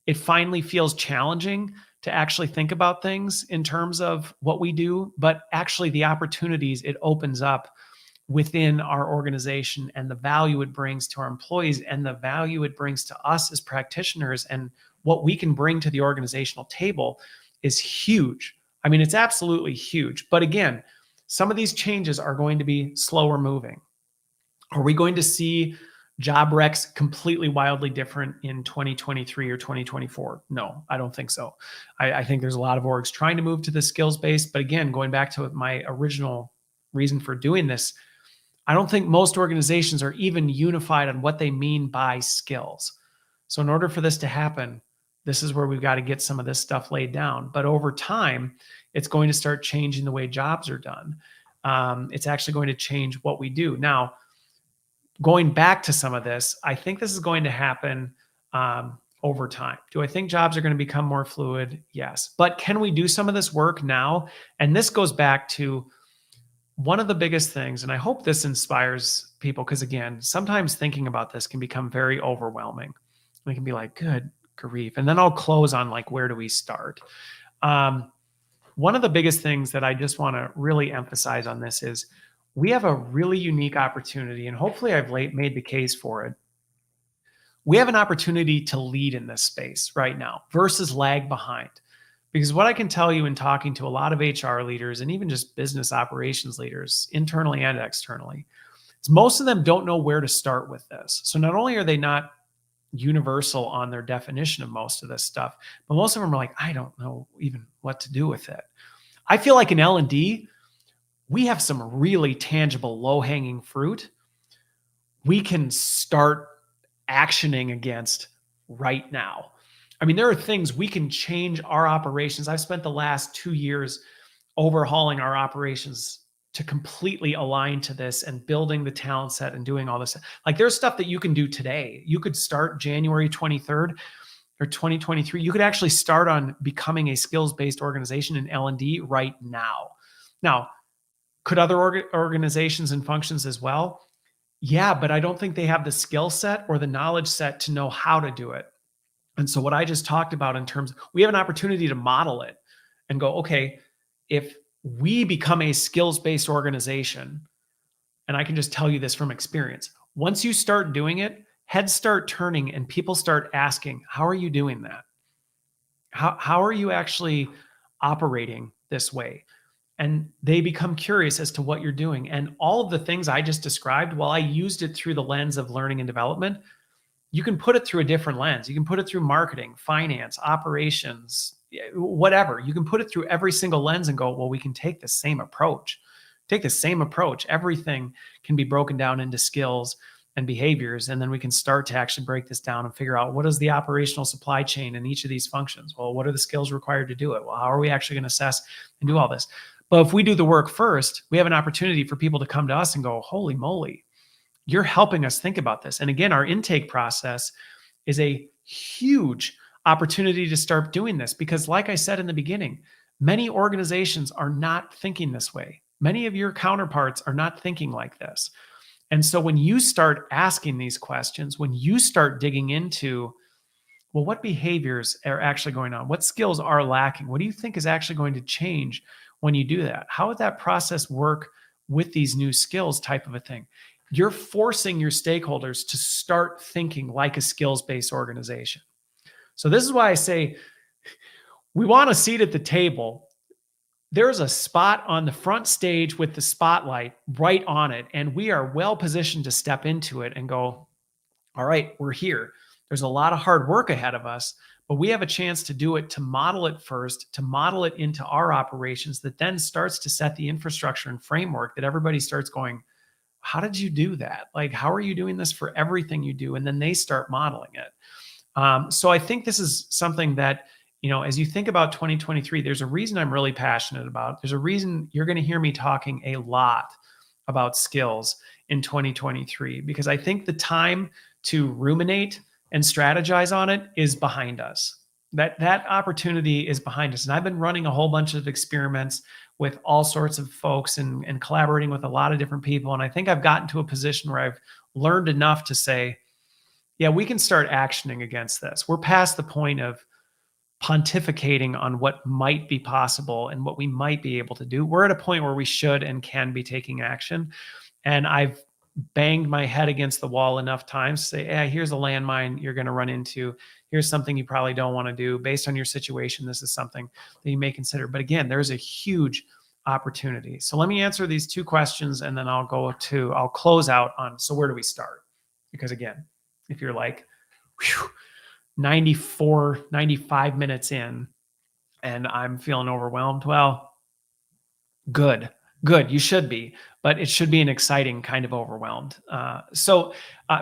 it finally feels challenging to actually think about things in terms of what we do, but actually the opportunities it opens up within our organization and the value it brings to our employees and the value it brings to us as practitioners and what we can bring to the organizational table is huge. I mean, it's absolutely huge. But again, some of these changes are going to be slower moving. Are we going to see job recs completely wildly different in 2023 or 2024? No, I don't think so. I think there's a lot of orgs trying to move to the skills based, but again, going back to my original reason for doing this, I don't think most organizations are even unified on what they mean by skills. So in order for this to happen, this is where we've got to get some of this stuff laid down. But over time, it's going to start changing the way jobs are done. It's actually going to change what we do. Now, going back to some of this, I think this is going to happen over time. Do I think jobs are going to become more fluid? Yes. But can we do some of this work now? And this goes back to one of the biggest things, and I hope this inspires people, because again, sometimes thinking about this can become very overwhelming. We can be like, good grief. And then I'll close on like, where do we start? One of the biggest things that I just want to really emphasize on this is we have a really unique opportunity, and hopefully I've made the case for it. We have an opportunity to lead in this space right now versus lag behind. Because what I can tell you in talking to a lot of HR leaders and even just business operations leaders, internally and externally, is most of them don't know where to start with this. So not only are they not universal on their definition of most of this stuff, but most of them are like, I don't know even what to do with it. I feel like in L&D, we have some really tangible low-hanging fruit we can start actioning against right now. I mean, there are things we can change our operations. I've spent the last 2 years overhauling our operations to completely align to this and building the talent set and doing all this. Like there's stuff that you can do today. You could start January 23rd or 2023. You could actually start on becoming a skills-based organization in L&D right now. Now, could other organizations and functions as well? Yeah, but I don't think they have the skill set or the knowledge set to know how to do it. And so what I just talked about in terms, we have an opportunity to model it and go, okay, if we become a skills-based organization, and I can just tell you this from experience, once you start doing it, heads start turning and people start asking, how are you doing that? How are you actually operating this way? And they become curious as to what you're doing. And all of the things I just described, while I used it through the lens of learning and development, you can put it through a different lens. You can put it through marketing, finance, operations, whatever. You can put it through every single lens and go, well, we can take the same approach. Take the same approach. Everything can be broken down into skills and behaviors. And then we can start to actually break this down and figure out what is the operational supply chain in each of these functions? Well, what are the skills required to do it? Well, how are we actually going to assess and do all this? But if we do the work first, we have an opportunity for people to come to us and go, holy moly, you're helping us think about this. And again, our intake process is a huge opportunity to start doing this because like I said in the beginning, many organizations are not thinking this way. Many of your counterparts are not thinking like this. And so when you start asking these questions, when you start digging into, well, what behaviors are actually going on? What skills are lacking? What do you think is actually going to change when you do that? How would that process work with these new skills type of a thing? You're forcing your stakeholders to start thinking like a skills-based organization. So this is why I say we want a seat at the table. There's a spot on the front stage with the spotlight right on it, and we are well positioned to step into it and go, all right, we're here. There's a lot of hard work ahead of us, but we have a chance to do it, to model it first, to model it into our operations that then starts to set the infrastructure and framework that everybody starts going, how did you do that? Like, how are you doing this for everything you do? And then they start modeling it. So I think this is something that, you know, as you think about 2023, there's a reason I'm really passionate about. There's a reason you're going to hear me talking a lot about skills in 2023, because I think the time to ruminate and strategize on it is behind us. That opportunity is behind us. And I've been running a whole bunch of experiments with all sorts of folks and collaborating with a lot of different people. And I think I've gotten to a position where I've learned enough to say, yeah, we can start actioning against this. We're past the point of pontificating on what might be possible and what we might be able to do. We're at a point where we should and can be taking action. And I've banged my head against the wall enough times to say, hey, here's a landmine you're going to run into. Here's something you probably don't want to do. Based on your situation, this is something that you may consider. But again, there's a huge opportunity. So let me answer these two questions, and then I'll close out on, so where do we start? Because again, if you're like, whew, 94, 95 minutes in and I'm feeling overwhelmed, well, good. You should be, but it should be an exciting kind of overwhelmed.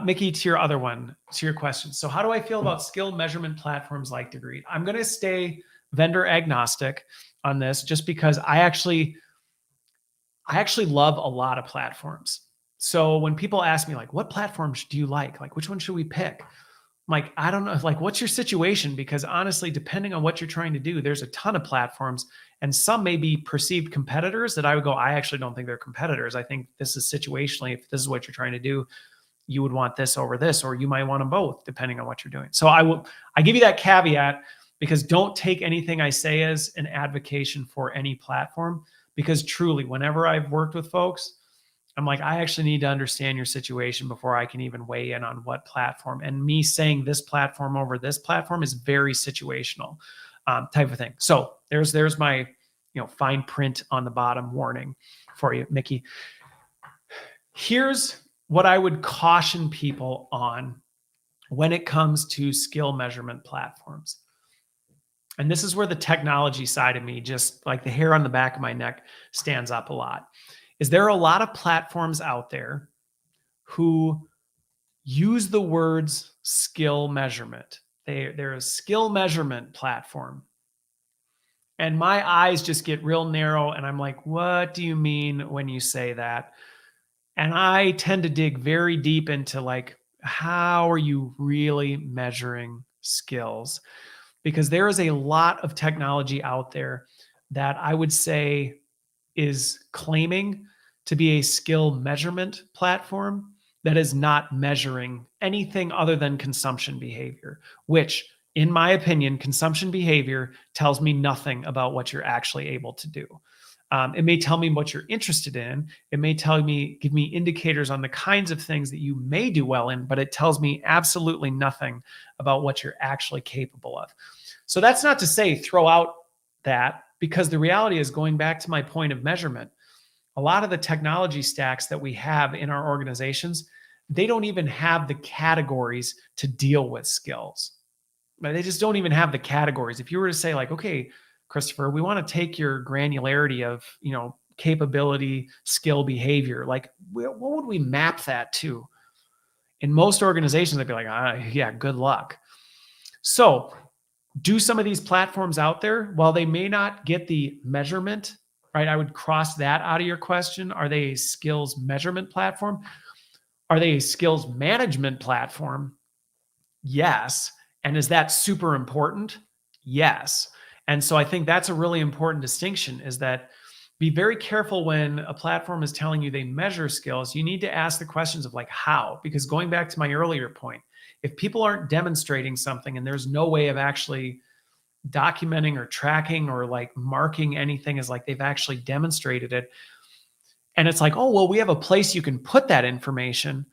Mickey, to your question. So how do I feel about skill measurement platforms like Degree? I'm going to stay vendor agnostic on this just because I actually love a lot of platforms. So when people ask me like, what platforms do you like? Like, which one should we pick? I'm like, I don't know. Like, what's your situation? Because honestly, depending on what you're trying to do, there's a ton of platforms, and some may be perceived competitors that I would go, I actually don't think they're competitors. I think this is situationally, if this is what you're trying to do, you would want this over this, or you might want them both, depending on what you're doing. So I give you that caveat, because don't take anything I say as an advocacy for any platform, because truly, whenever I've worked with folks, I'm like, I actually need to understand your situation before I can even weigh in on what platform. And me saying this platform over this platform is very situational type of thing. So there's my fine print on the bottom warning for you, Mickey. Here's what I would caution people on when it comes to skill measurement platforms. And this is where the technology side of me, just like the hair on the back of my neck, stands up a lot. Is there are a lot of platforms out there who use the words skill measurement. They're a skill measurement platform. And my eyes just get real narrow, and I'm like, what do you mean when you say that? And I tend to dig very deep into like, how are you really measuring skills? Because there is a lot of technology out there that I would say is claiming to be a skill measurement platform that is not measuring anything other than consumption behavior, which, in my opinion, consumption behavior tells me nothing about what you're actually able to do. It may tell me what you're interested in. It may give me indicators on the kinds of things that you may do well in, but it tells me absolutely nothing about what you're actually capable of. So that's not to say throw out that, because the reality is, going back to my point of measurement, a lot of the technology stacks that we have in our organizations, they don't even have the categories to deal with skills. They just don't even have the categories. If you were to say like, okay, Christopher, we want to take your granularity of, capability, skill, behavior, like what would we map that to? In most organizations, they'd be like, yeah, good luck. So do some of these platforms out there, while they may not get the measurement, right? I would cross that out of your question. Are they a skills measurement platform? Are they a skills management platform? Yes. And is that super important? Yes. And so I think that's a really important distinction, is that be very careful when a platform is telling you they measure skills. You need to ask the questions of like, how? Because going back to my earlier point, if people aren't demonstrating something and there's no way of actually documenting or tracking or like marking anything as like they've actually demonstrated it, and it's like, oh, well, we have a place you can put that information,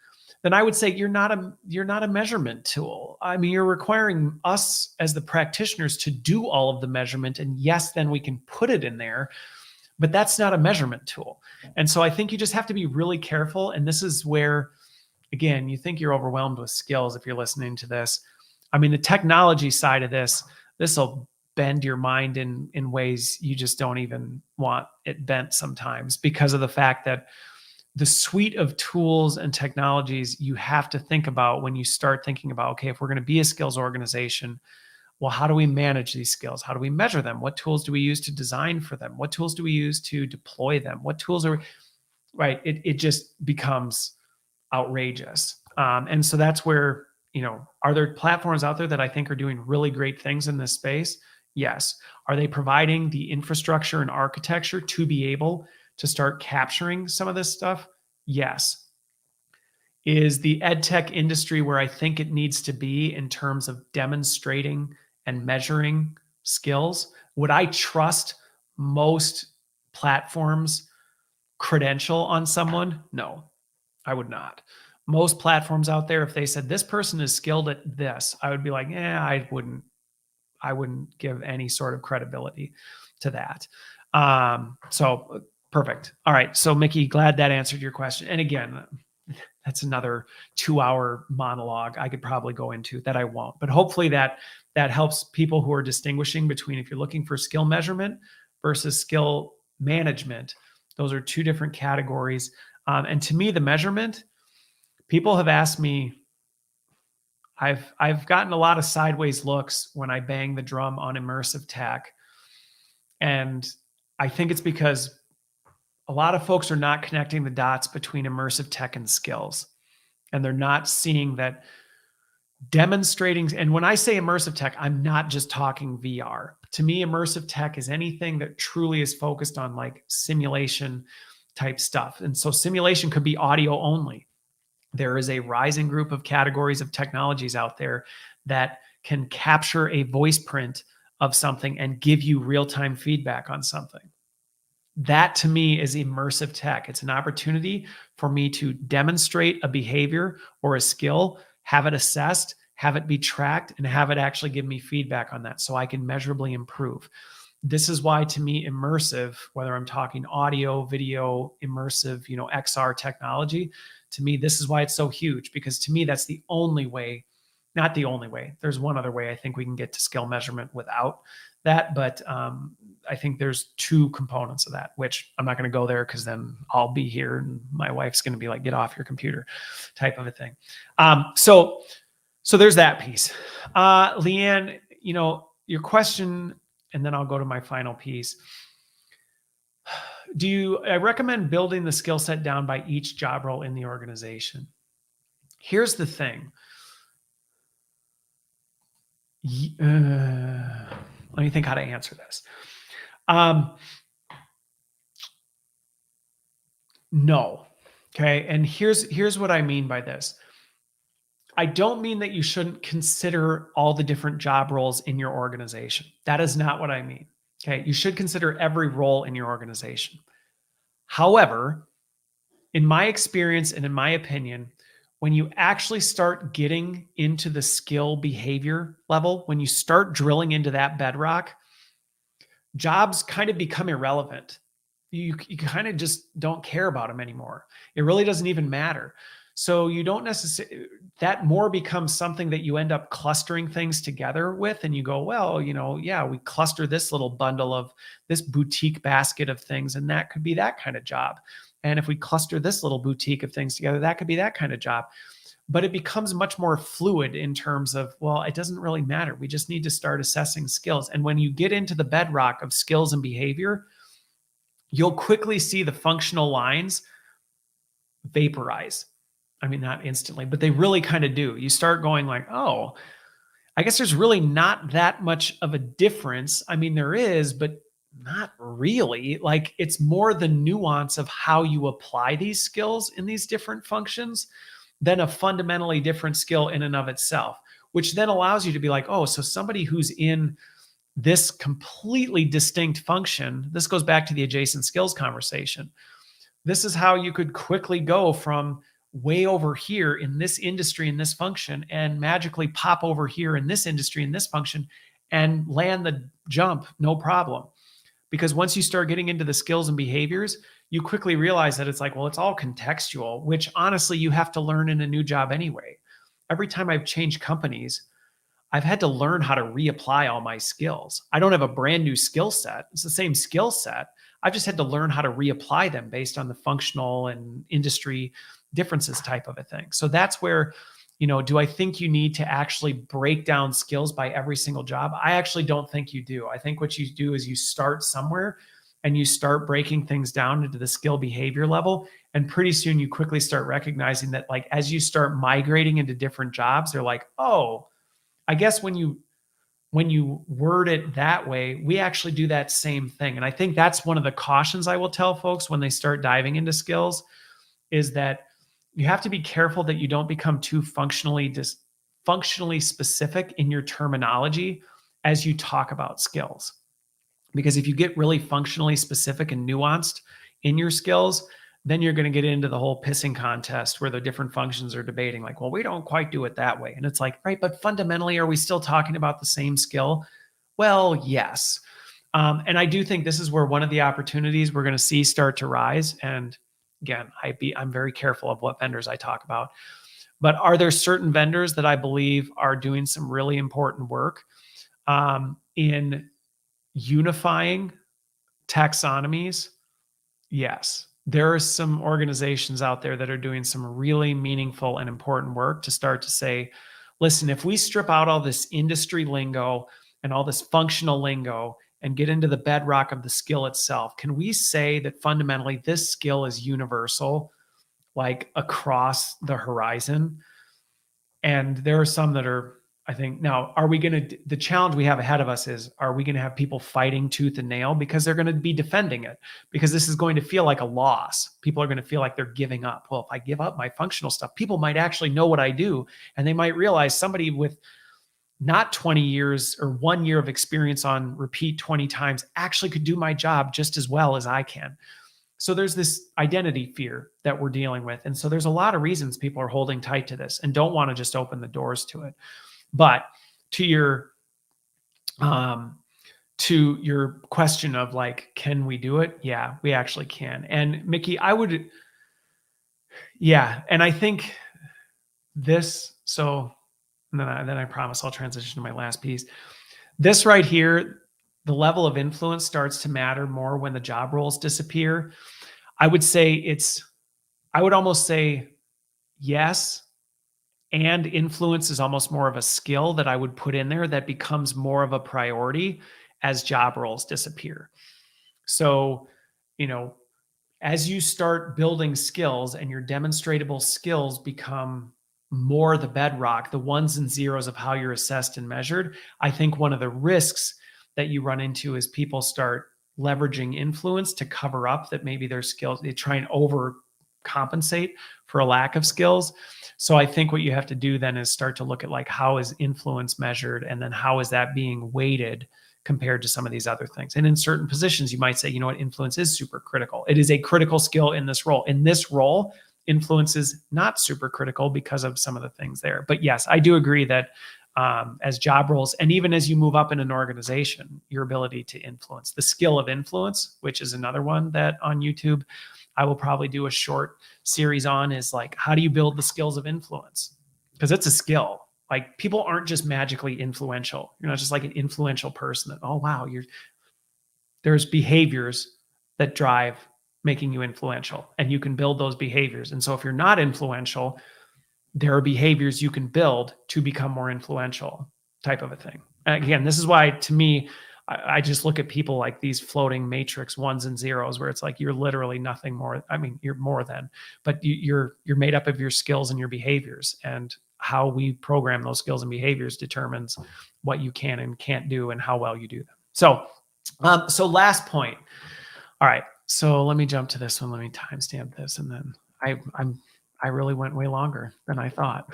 then I would say you're not a measurement tool. I mean, you're requiring us as the practitioners to do all of the measurement, and yes, then we can put it in there, but that's not a measurement tool. And so I think you just have to be really careful. And this is where, again, you think you're overwhelmed with skills if you're listening to this. I mean, the technology side of this will bend your mind in ways you just don't even want it bent sometimes, because of the fact that the suite of tools and technologies you have to think about when you start thinking about, okay, if we're going to be a skills organization, well, how do we manage these skills? How do we measure them? What tools do we use to design for them? What tools do we use to deploy them? What tools are, right? It just becomes outrageous. And so that's where, are there platforms out there that I think are doing really great things in this space? Yes. Are they providing the infrastructure and architecture to be able to start capturing some of this stuff? Yes. Is the ed tech industry where I think it needs to be in terms of demonstrating and measuring skills? Would I trust most platforms' credential on someone? No. I would not. Most platforms out there, if they said this person is skilled at this, I would be like, I wouldn't give any sort of credibility to that. So perfect. All right. So Mickey, glad that answered your question. And again, that's another 2-hour monologue I could probably go into that I won't, but hopefully that helps people who are distinguishing between if you're looking for skill measurement versus skill management. Those are two different categories. And to me, the measurement, people have asked me, I've gotten a lot of sideways looks when I bang the drum on immersive tech. And I think it's because a lot of folks are not connecting the dots between immersive tech and skills. And they're not seeing that demonstrating. And when I say immersive tech, I'm not just talking VR. To me, immersive tech is anything that truly is focused on like simulation type stuff. And so simulation could be audio only. There is a rising group of categories of technologies out there that can capture a voice print of something and give you real-time feedback on something. That to me is immersive tech. It's an opportunity for me to demonstrate a behavior or a skill, have it assessed, have it be tracked, and have it actually give me feedback on that so I can measurably improve. This is why to me immersive, whether I'm talking audio, video, immersive, XR technology, to me, this is why it's so huge, because to me, that's the only way, not the only way. There's one other way I think we can get to skill measurement without that. But I think there's two components of that, which I'm not going to go there because then I'll be here and my wife's going to be like, get off your computer type of a thing. So there's that piece. Leanne, your question, and then I'll go to my final piece. I recommend building the skill set down by each job role in the organization? Here's the thing. Let me think how to answer this. No. Okay. And here's what I mean by this. I don't mean that you shouldn't consider all the different job roles in your organization. That is not what I mean. Okay. You should consider every role in your organization. However, in my experience and in my opinion, when you actually start getting into the skill behavior level, when you start drilling into that bedrock, jobs kind of become irrelevant. You kind of just don't care about them anymore. It really doesn't even matter. So you don't necessarily, that more becomes something that you end up clustering things together with. And you go, well, yeah, we cluster this little bundle of this boutique basket of things, and that could be that kind of job. And if we cluster this little boutique of things together, that could be that kind of job. But it becomes much more fluid in terms of, well, it doesn't really matter. We just need to start assessing skills. And when you get into the bedrock of skills and behavior, you'll quickly see the functional lines vaporize. I mean, not instantly, but they really kind of do. You start going like, oh, I guess there's really not that much of a difference. I mean, there is, but not really. Like, it's more the nuance of how you apply these skills in these different functions than a fundamentally different skill in and of itself, which then allows you to be like, oh, so somebody who's in this completely distinct function, this goes back to the adjacent skills conversation. This is how you could quickly go from way over here in this industry, in this function, and magically pop over here in this industry, in this function, and land the jump, no problem. Because once you start getting into the skills and behaviors, you quickly realize that it's like, well, it's all contextual, which honestly, you have to learn in a new job anyway. Every time I've changed companies, I've had to learn how to reapply all my skills. I don't have a brand new skill set. It's the same skill set. I've just had to learn how to reapply them based on the functional and industry differences type of a thing. So that's where, do I think you need to actually break down skills by every single job? I actually don't think you do. I think what you do is you start somewhere and you start breaking things down into the skill behavior level. And pretty soon you quickly start recognizing that, like, as you start migrating into different jobs, they're like, oh, I guess when you word it that way, we actually do that same thing. And I think that's one of the cautions I will tell folks when they start diving into skills, is that you have to be careful that you don't become too functionally specific in your terminology as you talk about skills. Because if you get really functionally specific and nuanced in your skills, then you're going to get into the whole pissing contest where the different functions are debating like, well, we don't quite do it that way. And it's like, right, but fundamentally, are we still talking about the same skill? Well, yes. And I do think this is where one of the opportunities we're going to see start to rise. And again, I'm very careful of what vendors I talk about. But are there certain vendors that I believe are doing some really important work in unifying taxonomies? Yes. There are some organizations out there that are doing some really meaningful and important work to start to say, listen, if we strip out all this industry lingo and all this functional lingo and get into the bedrock of the skill itself, can we say that fundamentally this skill is universal, like across the horizon? And there are some that are, I think, now, are we going to, the challenge we have ahead of us is, are we going to have people fighting tooth and nail because they're going to be defending it? Because this is going to feel like a loss. People are going to feel like they're giving up. Well, if I give up my functional stuff, people might actually know what I do. And they might realize somebody with not 20 years or 1 year of experience on repeat 20 times actually could do my job just as well as I can. So there's this identity fear that we're dealing with. And so there's a lot of reasons people are holding tight to this and don't want to just open the doors to it. But to your question of like, can we do it? Yeah, we actually can. And Mickey, and I think this, so then I promise I'll transition to my last piece. This right here, the level of influence starts to matter more when the job roles disappear. I would almost say yes. And influence is almost more of a skill that I would put in there that becomes more of a priority as job roles disappear. So, as you start building skills and your demonstratable skills become more the bedrock, the ones and zeros of how you're assessed and measured, I think one of the risks that you run into is people start leveraging influence to cover up that maybe their skills, they try and overcompensate for a lack of skills. So I think what you have to do then is start to look at like, how is influence measured? And then how is that being weighted compared to some of these other things? And in certain positions, you might say, you know what, influence is super critical. It is a critical skill in this role. In this role, influence is not super critical because of some of the things there. But yes, I do agree that as job roles, and even as you move up in an organization, your ability to influence, the skill of influence, which is another one that on YouTube, I will probably do a short series on, is like, how do you build the skills of influence? Because it's a skill. Like, people aren't just magically influential. You're not just like an influential person that, oh, wow, there's behaviors that drive making you influential, and you can build those behaviors. And so if you're not influential, there are behaviors you can build to become more influential, type of a thing. And again, this is why, to me, I just look at people like these floating matrix ones and zeros, where it's like, you're literally nothing more. I mean, you're more than, but you're made up of your skills and your behaviors, and how we program those skills and behaviors determines what you can and can't do and how well you do them. So last point. All right. So let me jump to this one. Let me timestamp this. And then I really went way longer than I thought.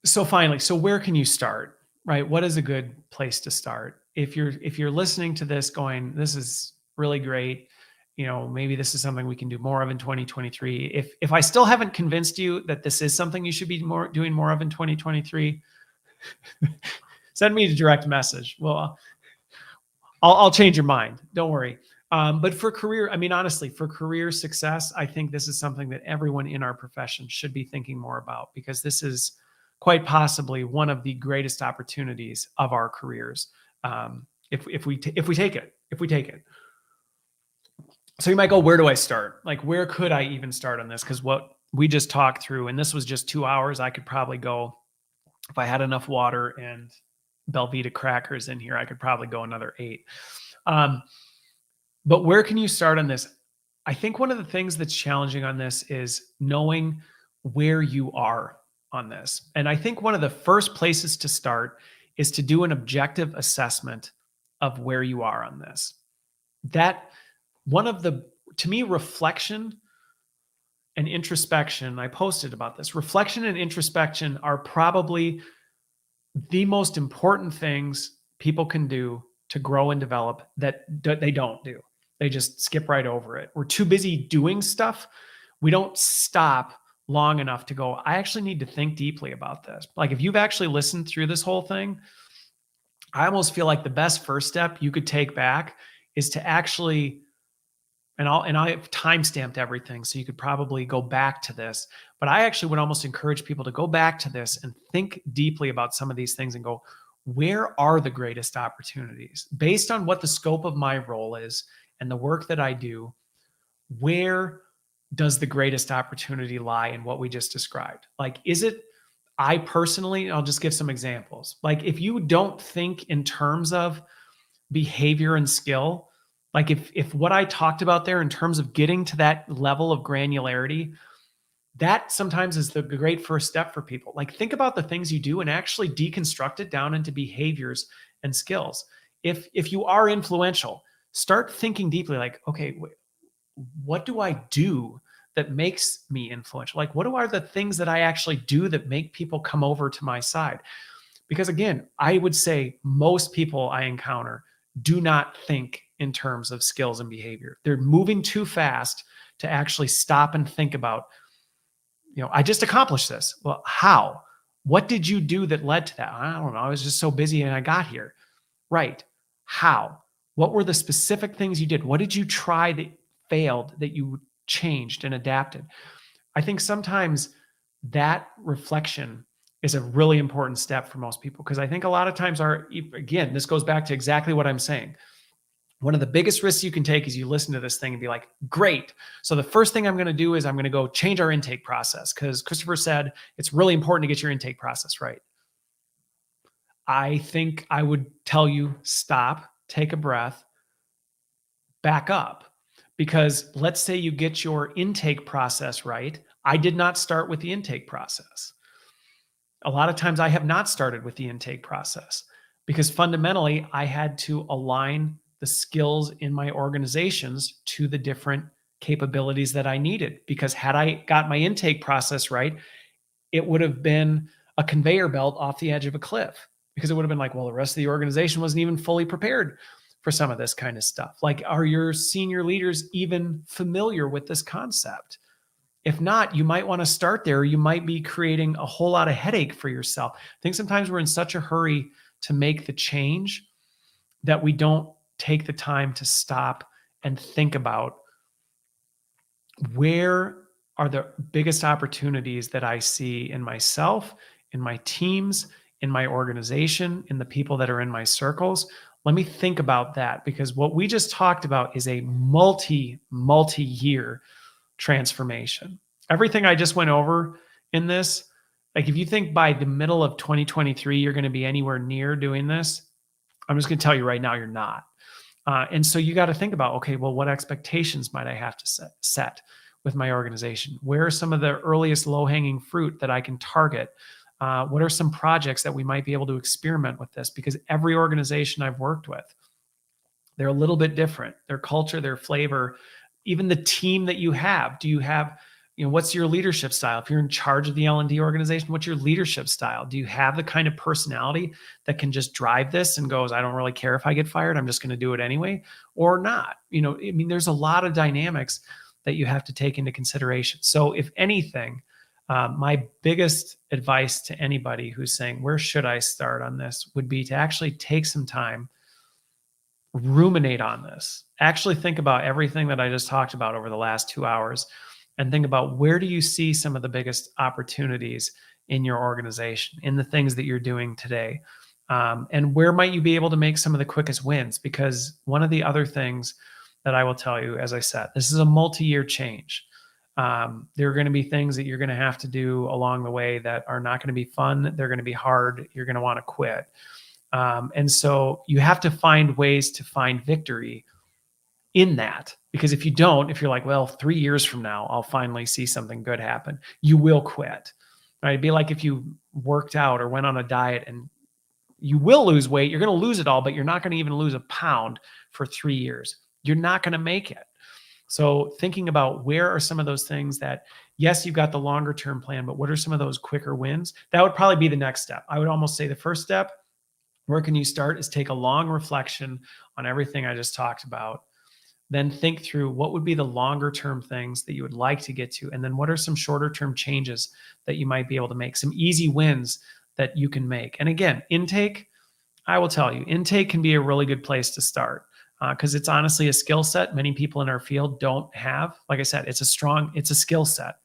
So finally, so where can you start, right? What is a good place to start? If you're listening to this going, this is really great, maybe this is something we can do more of in 2023. If I still haven't convinced you that this is something you should be doing more of in 2023, send me a direct message. Well, I'll change your mind. Don't worry. But for career, honestly, for career success, I think this is something that everyone in our profession should be thinking more about, because this is quite possibly one of the greatest opportunities of our careers. If we take it. So you might go, where do I start? Like, where could I even start on this? Because what we just talked through, and this was just 2 hours, I could probably go, if I had enough water and Belvita crackers in here, I could probably go another 8. But where can you start on this? I think one of the things that's challenging on this is knowing where you are on this. And I think one of the first places to start is to do an objective assessment of where you are on this. That to me, reflection and introspection, I posted about this. Reflection and introspection are probably the most important things people can do to grow and develop that they don't do. They just skip right over it. We're too busy doing stuff. We don't stop long enough to go, I actually need to think deeply about this. Like if you've actually listened through this whole thing, I almost feel like the best first step you could take back is to actually, and I've timestamped everything, so you could probably go back to this, but I actually would almost encourage people to go back to this and think deeply about some of these things and go, where are the greatest opportunities? Based on what the scope of my role is and the work that I do, where does the greatest opportunity lie in what we just described? Like, is it, I personally, I'll just give some examples. Like if you don't think in terms of behavior and skill, like if what I talked about there in terms of getting to that level of granularity, that sometimes is the great first step for people. Like think about the things you do and actually deconstruct it down into behaviors and skills. If you are influential, start thinking deeply like, okay, what do I do that makes me influential? Like what are the things that I actually do that make people come over to my side? Because again, I would say most people I encounter do not think in terms of skills and behavior. They're moving too fast to actually stop and think about, I just accomplished this. Well, how? What did you do that led to that? I don't know. I was just so busy and I got here. Right. How? What were the specific things you did? What did you try that failed that you changed and adapted? I think sometimes that reflection is a really important step for most people, because I think a lot of times again, this goes back to exactly what I'm saying. One of the biggest risks you can take is you listen to this thing and be like, great. So the first thing I'm going to do is I'm going to go change our intake process because Christopher said it's really important to get your intake process right. I think I would tell you, stop, take a breath, back up. Because let's say you get your intake process right. I did not start with the intake process. A lot of times I have not started with the intake process because fundamentally I had to align the skills in my organizations to the different capabilities that I needed. Because had I got my intake process right, it would have been a conveyor belt off the edge of a cliff, because it would have been like, well, the rest of the organization wasn't even fully prepared for some of this kind of stuff. Like, are your senior leaders even familiar with this concept? If not, you might want to start there. You might be creating a whole lot of headache for yourself. I think sometimes we're in such a hurry to make the change that we don't take the time to stop and think about where are the biggest opportunities that I see in myself, in my teams, in my organization, in the people that are in my circles. Let me think about that, because what we just talked about is a multi-year transformation. Everything I just went over in this, like if you think by the middle of 2023, you're going to be anywhere near doing this, I'm just going to tell you right now, you're not. And so you got to think about, okay, well, what expectations might I have to set with my organization? Where are some of the earliest low-hanging fruit that I can target? What are some projects that we might be able to experiment with this? Because every organization I've worked with, they're a little bit different. Their culture, their flavor, even the team that you have. Do you have, what's your leadership style? If you're in charge of the L&D organization, what's your leadership style? Do you have the kind of personality that can just drive this and goes, I don't really care if I get fired, I'm just going to do it anyway, or not? There's a lot of dynamics that you have to take into consideration. So if anything, my biggest advice to anybody who's saying, where should I start on this, would be to actually take some time, ruminate on this, actually think about everything that I just talked about over the last 2 hours, and think about, where do you see some of the biggest opportunities in your organization, in the things that you're doing today? And where might you be able to make some of the quickest wins? Because one of the other things that I will tell you, as I said, this is a multi-year change. There are going to be things that you're going to have to do along the way that are not going to be fun. They're going to be hard. You're going to want to quit. And so you have to find ways to find victory in that, because if you don't, if you're like, well, 3 years from now, I'll finally see something good happen, you will quit. Right? It'd be like if you worked out or went on a diet and you will lose weight, you're going to lose it all, but you're not going to even lose a pound for 3 years. You're not going to make it. So thinking about where are some of those things that, yes, you've got the longer term plan, but what are some of those quicker wins? That would probably be the next step. I would almost say the first step Where can you start is take a long reflection on everything I just talked about. Then think through what would be the longer term things that you would like to get to. And then what are some shorter term changes that you might be able to make, some easy wins that you can make. And again, intake, I will tell you, intake can be a really good place to start because it's honestly a skill set many people in our field don't have. Like I said, it's a skill set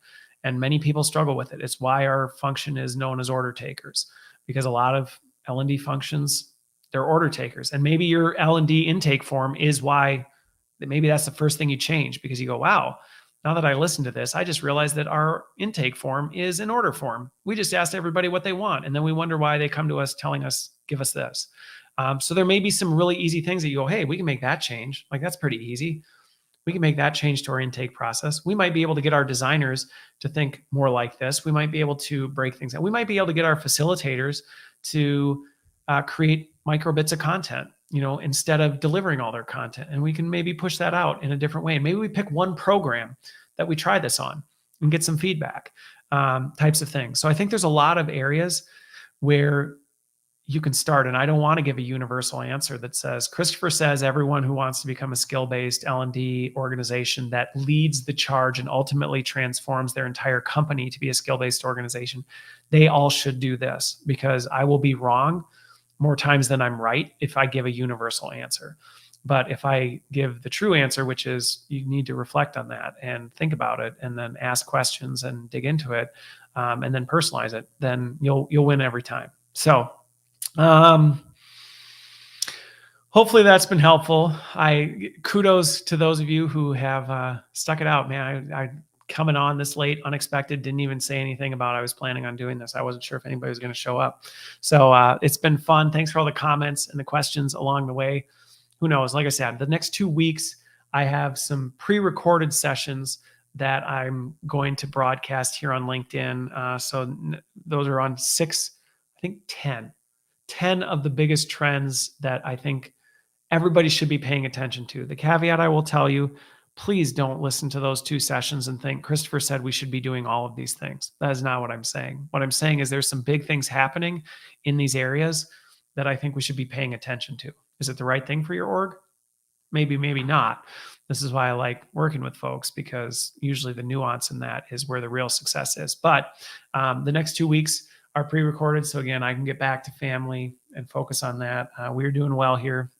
and many people struggle with it. It's why our function is known as order takers, because a lot of L&D functions, they're order takers. And maybe your L&D intake form is why, maybe that's the first thing you change, because you go, wow, now that I listened to this, I just realized that our intake form is an order form. We just asked everybody what they want. And then we wonder why they come to us telling us, give us this. So there may be some really easy things that you go, hey, we can make that change. Like, that's pretty easy. We can make that change to our intake process. We might be able to get our designers to think more like this. We might be able to break things down. We might be able to get our facilitators to create micro bits of content, instead of delivering all their content. And we can maybe push that out in a different way. And maybe we pick one program that we try this on and get some feedback, types of things. So I think there's a lot of areas where you can start. And I don't want to give a universal answer that says, Christopher says everyone who wants to become a skill-based L&D organization that leads the charge and ultimately transforms their entire company to be a skill-based organization, they all should do this, because I will be wrong more times than I'm right if I give a universal answer. But if I give the true answer, which is you need to reflect on that and think about it and then ask questions and dig into it, and then personalize it, then you'll win every time. So hopefully that's been helpful. Kudos to those of you who have stuck it out, man. I coming on this late, unexpected, didn't even say anything about I was planning on doing this. I wasn't sure if anybody was going to show up. So it's been fun. Thanks for all the comments and the questions along the way. Who knows? Like I said, the next 2 weeks, I have some pre-recorded sessions that I'm going to broadcast here on LinkedIn. So those are on 10 of the biggest trends that I think everybody should be paying attention to. The caveat I will tell you, please don't listen to those 2 sessions and think Christopher said we should be doing all of these things. That is not what I'm saying. What I'm saying is there's some big things happening in these areas that I think we should be paying attention to. Is it the right thing for your org? Maybe, maybe not. This is why I like working with folks, because usually the nuance in that is where the real success is. But the next 2 weeks are pre-recorded. So again, I can get back to family and focus on that. We're doing well here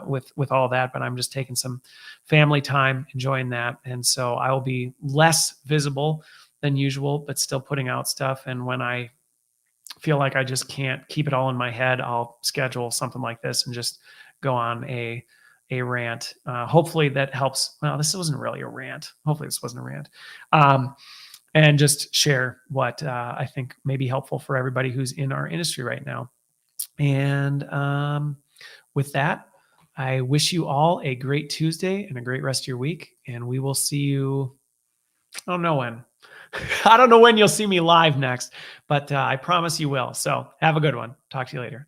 with all that, but I'm just taking some family time, enjoying that. And so I will be less visible than usual, but still putting out stuff. And when I feel like I just can't keep it all in my head, I'll schedule something like this and just go on a rant. Hopefully that helps. Well, this wasn't really a rant. Hopefully this wasn't a rant. And just share what I think may be helpful for everybody who's in our industry right now. And with that, I wish you all a great Tuesday and a great rest of your week. And we will see you, I don't know when. I don't know when you'll see me live next, but I promise you will. So have a good one. Talk to you later.